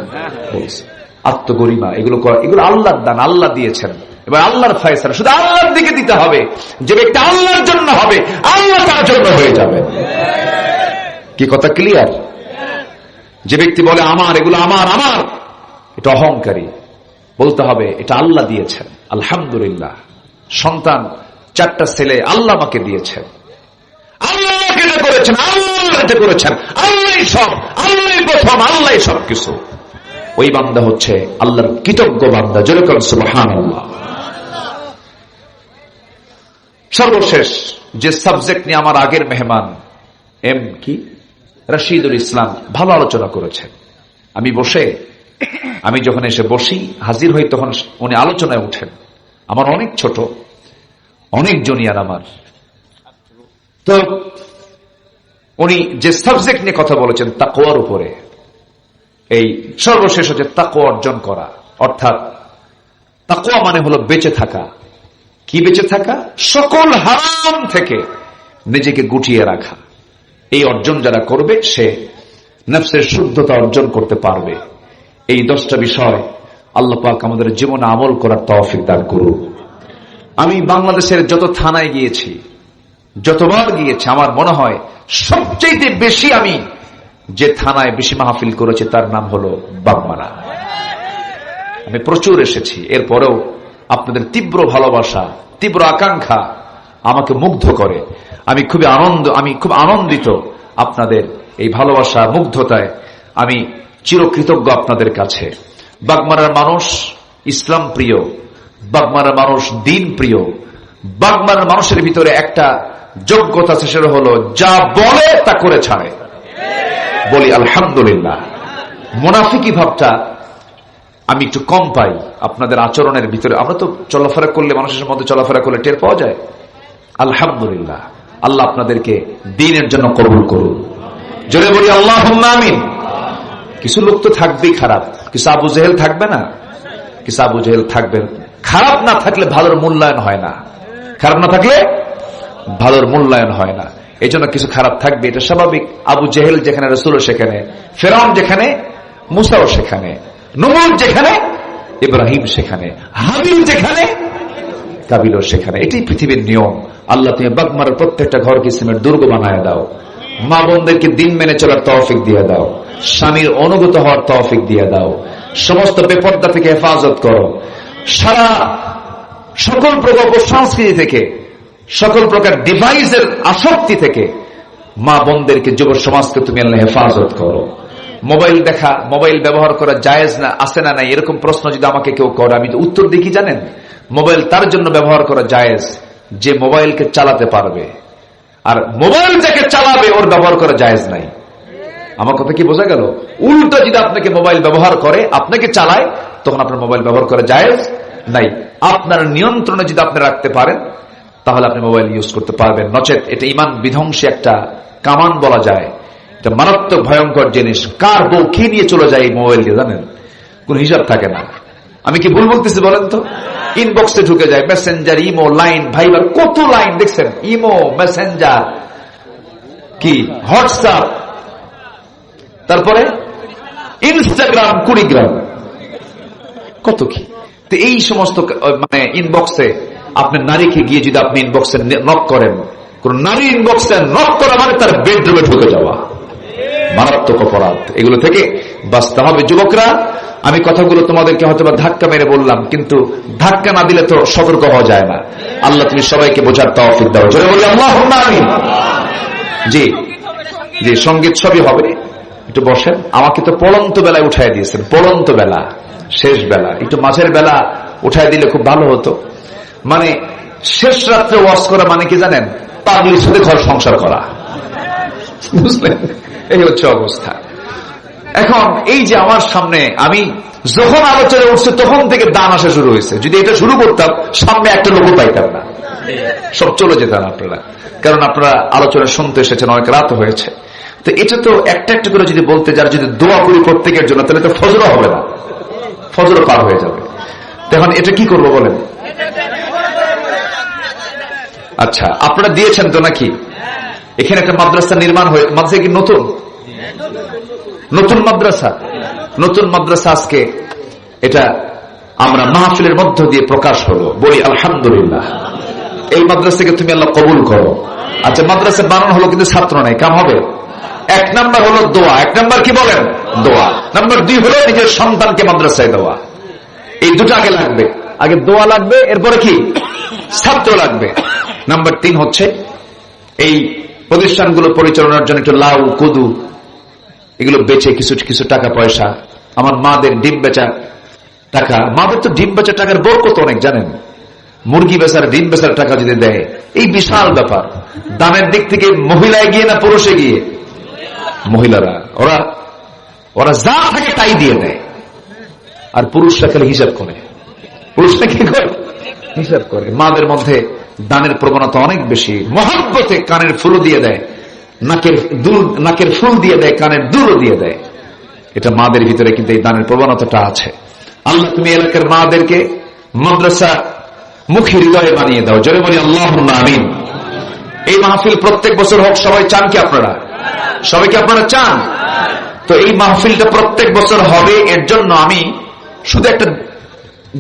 বলছে। আত্মগরিমা এগুলো করা, এগুলো আল্লাহর দান, আল্লাহ দিয়েছেন। এবার আল্লাহর ফয়সালা শুধু আল্লাহর দিকে দিতে হবে। যে ব্যক্তি আল্লাহর জন্য হবে, আল্লাহ তার জন্য হয়ে যাবে। কি কথা ক্লিয়ার? যে ব্যক্তি বলে আমার, এগুলো আমার আমার, এটা অহংকারী। বলতে হবে এটা আল্লাহ দিয়েছেন, আলহামদুলিল্লাহ। সন্তান 4টা ছেলে আল্লাহ আমাকে দিয়েছেন, আল্লাহ আমাকে এটা করেছেন, আল্লাহ এটা করেছেন, আল্লাহ সব, আল্লাহ প্রথম, আল্লাহ সব কিছু। ওই বান্দা হচ্ছে আল্লাহর কৃতজ্ঞ বান্দা। যেরকম সুবহানাল্লাহ। সর্বশেষ যে সাবজেক্ট নিয়ে আমার আগের মেহমান এম কি রশিদুল ইসলাম ভালো আলোচনা করেছেন। আমি যখন এসে বসি হাজির হই তখন উনি আলোচনায় উঠেন। আমার অনেক ছোট, অনেক জুনিয়র আমার। তো উনি যে সাবজেক্ট নিয়ে কথা বলেছেন তাকওয়ার উপরে, এই সর্বশেষ হচ্ছে তাকওয়া অর্জন করা, অর্থাৎ তাকওয়া মানে হলো বেঁচে থাকা। কি বেঁচে থাকা? সকল হারাম থেকে নিজেকে গুটিয়ে রাখা। এই অর্জন যারা করবে সে নফসের শুদ্ধতা অর্জন করতে পারবে। এই 10টা বিষয় আল্লাহ পাক আমাদের জীবনে আমল করার তৌফিক দান করুন। আমি বাংলাদেশের যত থানায় গিয়েছি, যতবার গিয়েছি, আমার মনে হয় সবচেয়ে বেশি আমি যে থানায় বেশি মাহফিল করেছি তার নাম হলো বাগমারা। আমি প্রচুর এসেছি। এরপরেও আপনাদের তীব্র ভালোবাসা, তীব্র আকাঙ্ক্ষা আমাকে মুগ্ধ করে। আমি খুব আনন্দিত আপনাদের এই ভালোবাসা, মুগ্ধতায় আমি চিরকৃতজ্ঞ আপনাদের কাছে। বাগমারার মানুষ ইসলাম প্রিয়, বাগমারার মানুষ দ্বীন প্রিয়। বাগমারার মানুষের ভিতরে একটা যোগ্যতা আছে, সেটা হলো যা বলে তা করে ছাড়ে। বলি আলহামদুলিল্লাহ। মুনাফিকি ভাবটা আমি একটু কম পাই আপনাদের আচরণের ভিতরে। আমরা তো চলাফেরা করলে, মানুষের মধ্যে চলাফেরা করলে টের পাওয়া যায়। আলহামদুলিল্লাহ। আল্লাহ আপনাদেরকে দ্বীনের জন্য কবুল করুন। জোরে বলি আল্লাহুম্মা আমিন। কিছু লোক তো থাকবেই খারাপ, কিছু আবু জেহেল থাকবে না? কিছু আবু জেহেল থাকবে। খারাপ না থাকলে ভালোর মূল্যায়ন হয় না, খারাপ না থাকলে ভালোর মূল্যায়ন হয় না। এই জন্য কিছু খারাপ থাকবে, এটা স্বাভাবিক। আবু জেহেল যেখানে রাসূলও সেখানে, ফেরাউন যেখানে মুসাও সেখানে, নমরুদ যেখানে ইব্রাহিম সেখানে, হাবিল যেখানে কাবিলও সেখানে। এটাই পৃথিবীর নিয়ম। আল্লাহ তুমি বাগমারার প্রত্যেকটা ঘরকে ইসলামের দুর্গ বানায় দাও। মা বোনদেরকে দিন মেনে চলার তৌফিক দিয়ে দাও। স্বামীর অনুগত হওয়ার তৌফিক দিয়ে দাও। সমস্ত বেপর্দা থেকে হেফাজত করো। সারা সকল প্রকার সংস্কৃতি থেকে, সকল প্রকার ডিভাইসের আসক্তি থেকে মা বোনদেরকে, যুব সমাজকে তুমি আল্লাহ হেফাজত করো। মোবাইল দেখা, মোবাইল ব্যবহার করা জায়েজ না আছে না নাই, এরকম প্রশ্ন যদি আমাকে কেউ করে, আমি তো উত্তর দিই কি জানেন? মোবাইল তার জন্য ব্যবহার করা জায়েজ যে মোবাইলকে চালাতে পারবে, আর মোবাইল যাকে চালাবে ওর ব্যবহার করা জায়েজ নাই। আমার কথা কি বোঝা গেল? উল্টো যদি আপনাকে মোবাইল ব্যবহার করে, আপনাকে চালায়, তখন আপনার মোবাইল ব্যবহার করা জায়েজ নাই। আপনার নিয়ন্ত্রণে যদি আপনি রাখতে পারেন তাহলে আপনি মোবাইল ইউজ করতে পারবেন। নচেত এটা ঈমান বিধ্বংসী একটা কামান বলা যায়। এটা মারাত্মক ভয়ঙ্কর জিনিস। কার বউ কি নিয়ে চলে যায় এই মোবাইল দিয়ে জানেন? কোন হিসাব থাকে না। আমি কি ভুল বলতেছি বলেন তো? ইনবক্সে ঢুকে যায়, মেসেঞ্জার, ইমো, লাইন, ভাইবার, কত লাইন দেখছেন। ইমো, মেসেঞ্জার, কি হোয়াটসঅ্যাপ, তারপরে ইনস্টাগ্রাম, কুড়িগ্রাম, কত কি। তো এই সমস্ত মানে ইনবক্সে আপনার নারীকে গিয়ে যদি আপনি ইনবক্সে নক করেন, কোন নারী ইনবক্সে নক করা মানে তার বেডরুমে ঢুকে যাওয়া, মারাত্মক অপরাধ। এগুলো থেকে বাঁচতে হবে যুবকরা। আমি কথাগুলো তোমাদেরকে হয়তো ধাক্কা মেরে বললাম, কিন্তু ধাক্কা না দিলে তো সতর্ক হওয়া যায় না। আল্লাহ তুমি সবাইকে বোঝার তৌফিক দাও। জোরে বলি আল্লাহুম্মা আমিন। জি জি, সঙ্গীত সবই হবে। একটু বসেন। আমাকে তো পড়ন্ত বেলায় উঠাই দিয়েছেন, পড়ন্ত বেলা, শেষ বেলা। একটু মাঝের বেলা উঠাই দিলে খুব ভালো হতো। মানে শেষ রাত্রে ওয়াজ করা মানে কি জানেন? পাগলির সাথে ঘর সংসার করা, বুঝলেন? এই হচ্ছে অবস্থা। এখন এই যে আমার সামনে আমি যখন আলোচনা উঠছে তখন থেকে দান আসা শুরু হয়েছে। যদি এটা শুরু করতাম সামনে একটা লোক পাইতাম না, সব চলে যেতেন আপনারা। কারণ আপনারা আলোচনা শুনতে এসেছেন, অনেক রাত হয়েছে। তো এটা তো একটা একটা করে যদি বলতে যার, যদি দোয়া করি প্রত্যেকের জন্য, তাহলে তো ফজরও হবে না, ফজরও পার হয়ে যাবে। তখন এটা কি করবো বলেন? আচ্ছা, আপনারা দিয়েছেন তো নাকি? এখানে একটা মাদ্রাসা নির্মাণ হয়ে, মাদ্রাসা কি নতুন? নতুন মাদ্রাসা, নতুন মাদ্রাসা আজকে এটা আমরা মাহফিলের মধ্য দিয়ে প্রকাশ হলো। বলি আলহামদুলিল্লাহ। এই মাদ্রাসাকে তুমি আল্লাহ কবুল করো। আচ্ছা, মাদ্রাসা বানানো হলো কিন্তু ছাত্র নাই, কাম হবে। 1 নাম্বার হলো দোয়া। 1 নাম্বার কি বলেন? দোয়া। নাম্বার 2 হলো নিজের সন্তানকে মাদ্রাসায় দেওয়া। এই দুটো আগে লাগবে। আগে দোয়া লাগবে, এরপরে কি? ছাত্র লাগবে। নাম্বার 3 হচ্ছে এই প্রতিষ্ঠানগুলো পরিচালনার জন্য একটু লাউ, কদু এগুলো বেচে কিছু কিছু টাকা পয়সা, আমার মাদের ডিম বেচা টাকা, মাদের তো ডিম বেচা টাকার বরকত অনেক জানেন। মুরগি বেচার, ডিম বেচার টাকা যদি দেয় এই বিশাল ব্যাপার। দানের দিক থেকে মহিলা এগিয়ে না পুরুষ এগিয়ে? মহিলারা ওরা যা থাকে তাই দিয়ে দেয়, আর পুরুষরা খালি হিসাব করে। পুরুষরা কি করে? হিসাব করে। মাদের মধ্যে দানের প্রবণতা অনেক বেশি। মহব্বতে কানের ফুলও দিয়ে দেয়, নাকের ফুল দিয়ে দেয়, কানের দুলও দিয়ে দেয়। এটা মাদের ভিতরে কিন্তু এই দানের প্রবণতাটা আছে। আল্লাহ তুমি এলাকার মাদেরকে মাদ্রাসা মুখী হৃদয়ে বানিয়ে দাও। জোরে বলি আল্লাহুম্মা আমিন। এই মাহফিল প্রত্যেক বছর হোক, সবাই চান কি আপনারা? সবাইকে আপনারা চান তো? এই মাহফিলটা প্রত্যেক বছর হবে। এর জন্য আমি শুধু একটা,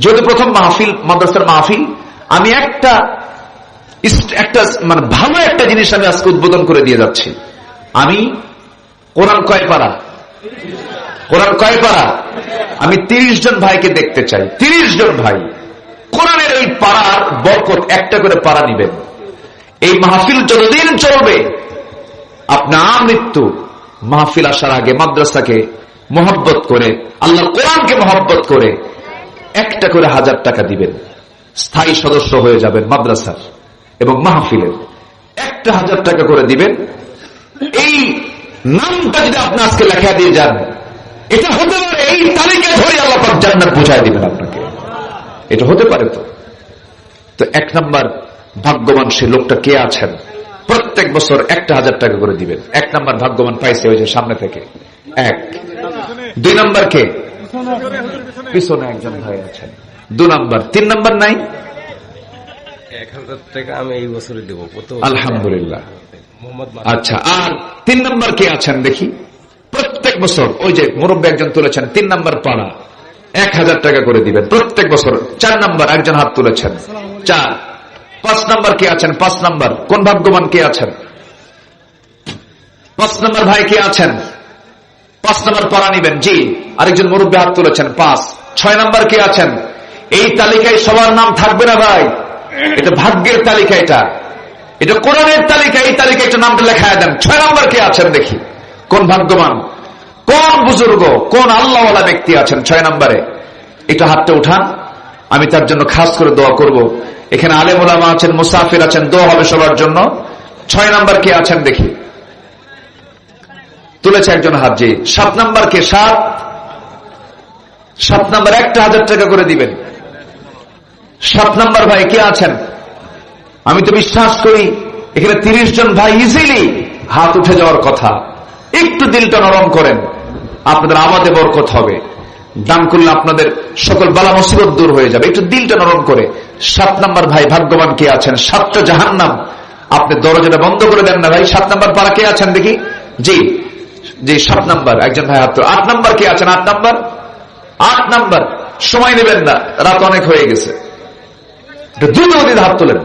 যেহেতু প্রথম মাহফিল, মাদ্রাসার মাহফিল, আমি একটা মানে ভালো একটা জিনিস আমি আজকে উদ্বোধন করে দিয়ে যাচ্ছি। আমি কোরআন কয় পারা? কোরআন কয় পারা? আমি 30 জন ভাইকে দেখতে চাই। 30 জন ভাই কোরআনের এই পাড়ার বরকত একটা করে পাড়া নিবেন। এই মাহফিল যতদিন চলবে, আপনার মৃত্যু মাহফিল আসার আগে মাদ্রাসাকে মহব্বত করে, আল্লাহর কোরআনকে মহব্বত করে একটা করে 1000 টাকা দিবেন। স্থায়ী সদস্য হয়ে যাবেন মাদ্রাসার এবং মাহফিলের। একটা 1000 টাকা করে দিবেন। এই নামটা যদি আপনি আজকে লেখা দিয়ে যান, এটা হতে পারে এই তালিকায় ধরে আল্লাহ পাক জান্নাত পৌঁছায় দিবেন আপনাকে। এটা হতে পারে। তো 1 নাম্বার ভাগ্যবান সে লোকটা কে আছেন? প্রত্যেক বছর একটা 1000 টাকা করে দিবেন। 1 নাম্বার ভাগ্যবান পাইছে ওই যে সামনে থেকে 1। 2 নাম্বার কে? পিছনে একজন ভাই আছেন। 2 নাম্বার। 3 নাম্বার নাই? 1000 টাকা আমি এই বছরে দেব। আলহামদুলিল্লাহ। আচ্ছা, আর 3 নাম্বার কে আছেন দেখি? প্রত্যেক বছর ওই যে মুরব্বী একজন তুলেছেন 3 নাম্বার পাড়া, 1000 টাকা করে দিবেন প্রত্যেক বছর। 4 নাম্বার একজন হাত তুলেছেন, 4। 5 নাম্বার কে আছেন? 5 নাম্বার কোন ভাগ্যবান কে আছেন? 5 নাম্বার ভাই কে আছেন? 5 নাম্বার পাড়া নিবেন। জি, আরেকজন মুরব্বী হাত তুলেছেন 5। 6 নাম্বার কে আছেন? এই তালিকায় সবার নাম থাকবে না ভাই, এটা ভাগ্যের তালিকা, এটা কোরআনের তালিকা। এই তালিকায় একটা নামটা লেখায় দেন। 6 নাম্বার কে আছেন দেখি? কোন ভাগ্যবান, কোন বুজুর্গ, কোন আল্লাহওয়ালা ব্যক্তি আছেন 6 নাম্বারে? এটা হাতটা উঠান, আমি তার জন্য খাস করে দোয়া করব। এখানে আলেম ওলামা আছেন, মুসাফির আছেন, দোয়া হবে সবার জন্য। 6 নাম্বার কে আছেন দেখি? তুলেছে একজন হাত। জি। 7 নাম্বার কে? 7 নাম্বার একটা 1000 টাকা করে দিবেন। 7 নাম্বার ভাই কে আছেন? আমি তো বিশ্বাস করি এখানে 30 জন ভাই ইজিলি হাত উঠে যাওয়ার কথা। একটু দিলটা নরম করেন, আপনাদের আমাদের বরকত হবে। দান করলে আপনাদের সকল বালা মুসিবত দূর হয়ে যাবে। একটু দিলটা নরম করে। 7 নাম্বার ভাই ভাগ্যবান কে আছেন? 7টা জাহান্নাম আপনি দরজাটা বন্ধ করে দেন না ভাই। 7 নাম্বার পাড়া কে আছেন দেখি? জি জি, 7 নাম্বার একজন ভাই হাত। 8 নাম্বার কে আছেন? 8 নাম্বার। 8 নাম্বার সময় নেবেন না, রাত অনেক হয়ে গেছে, দ্রুত হাত তোলেন।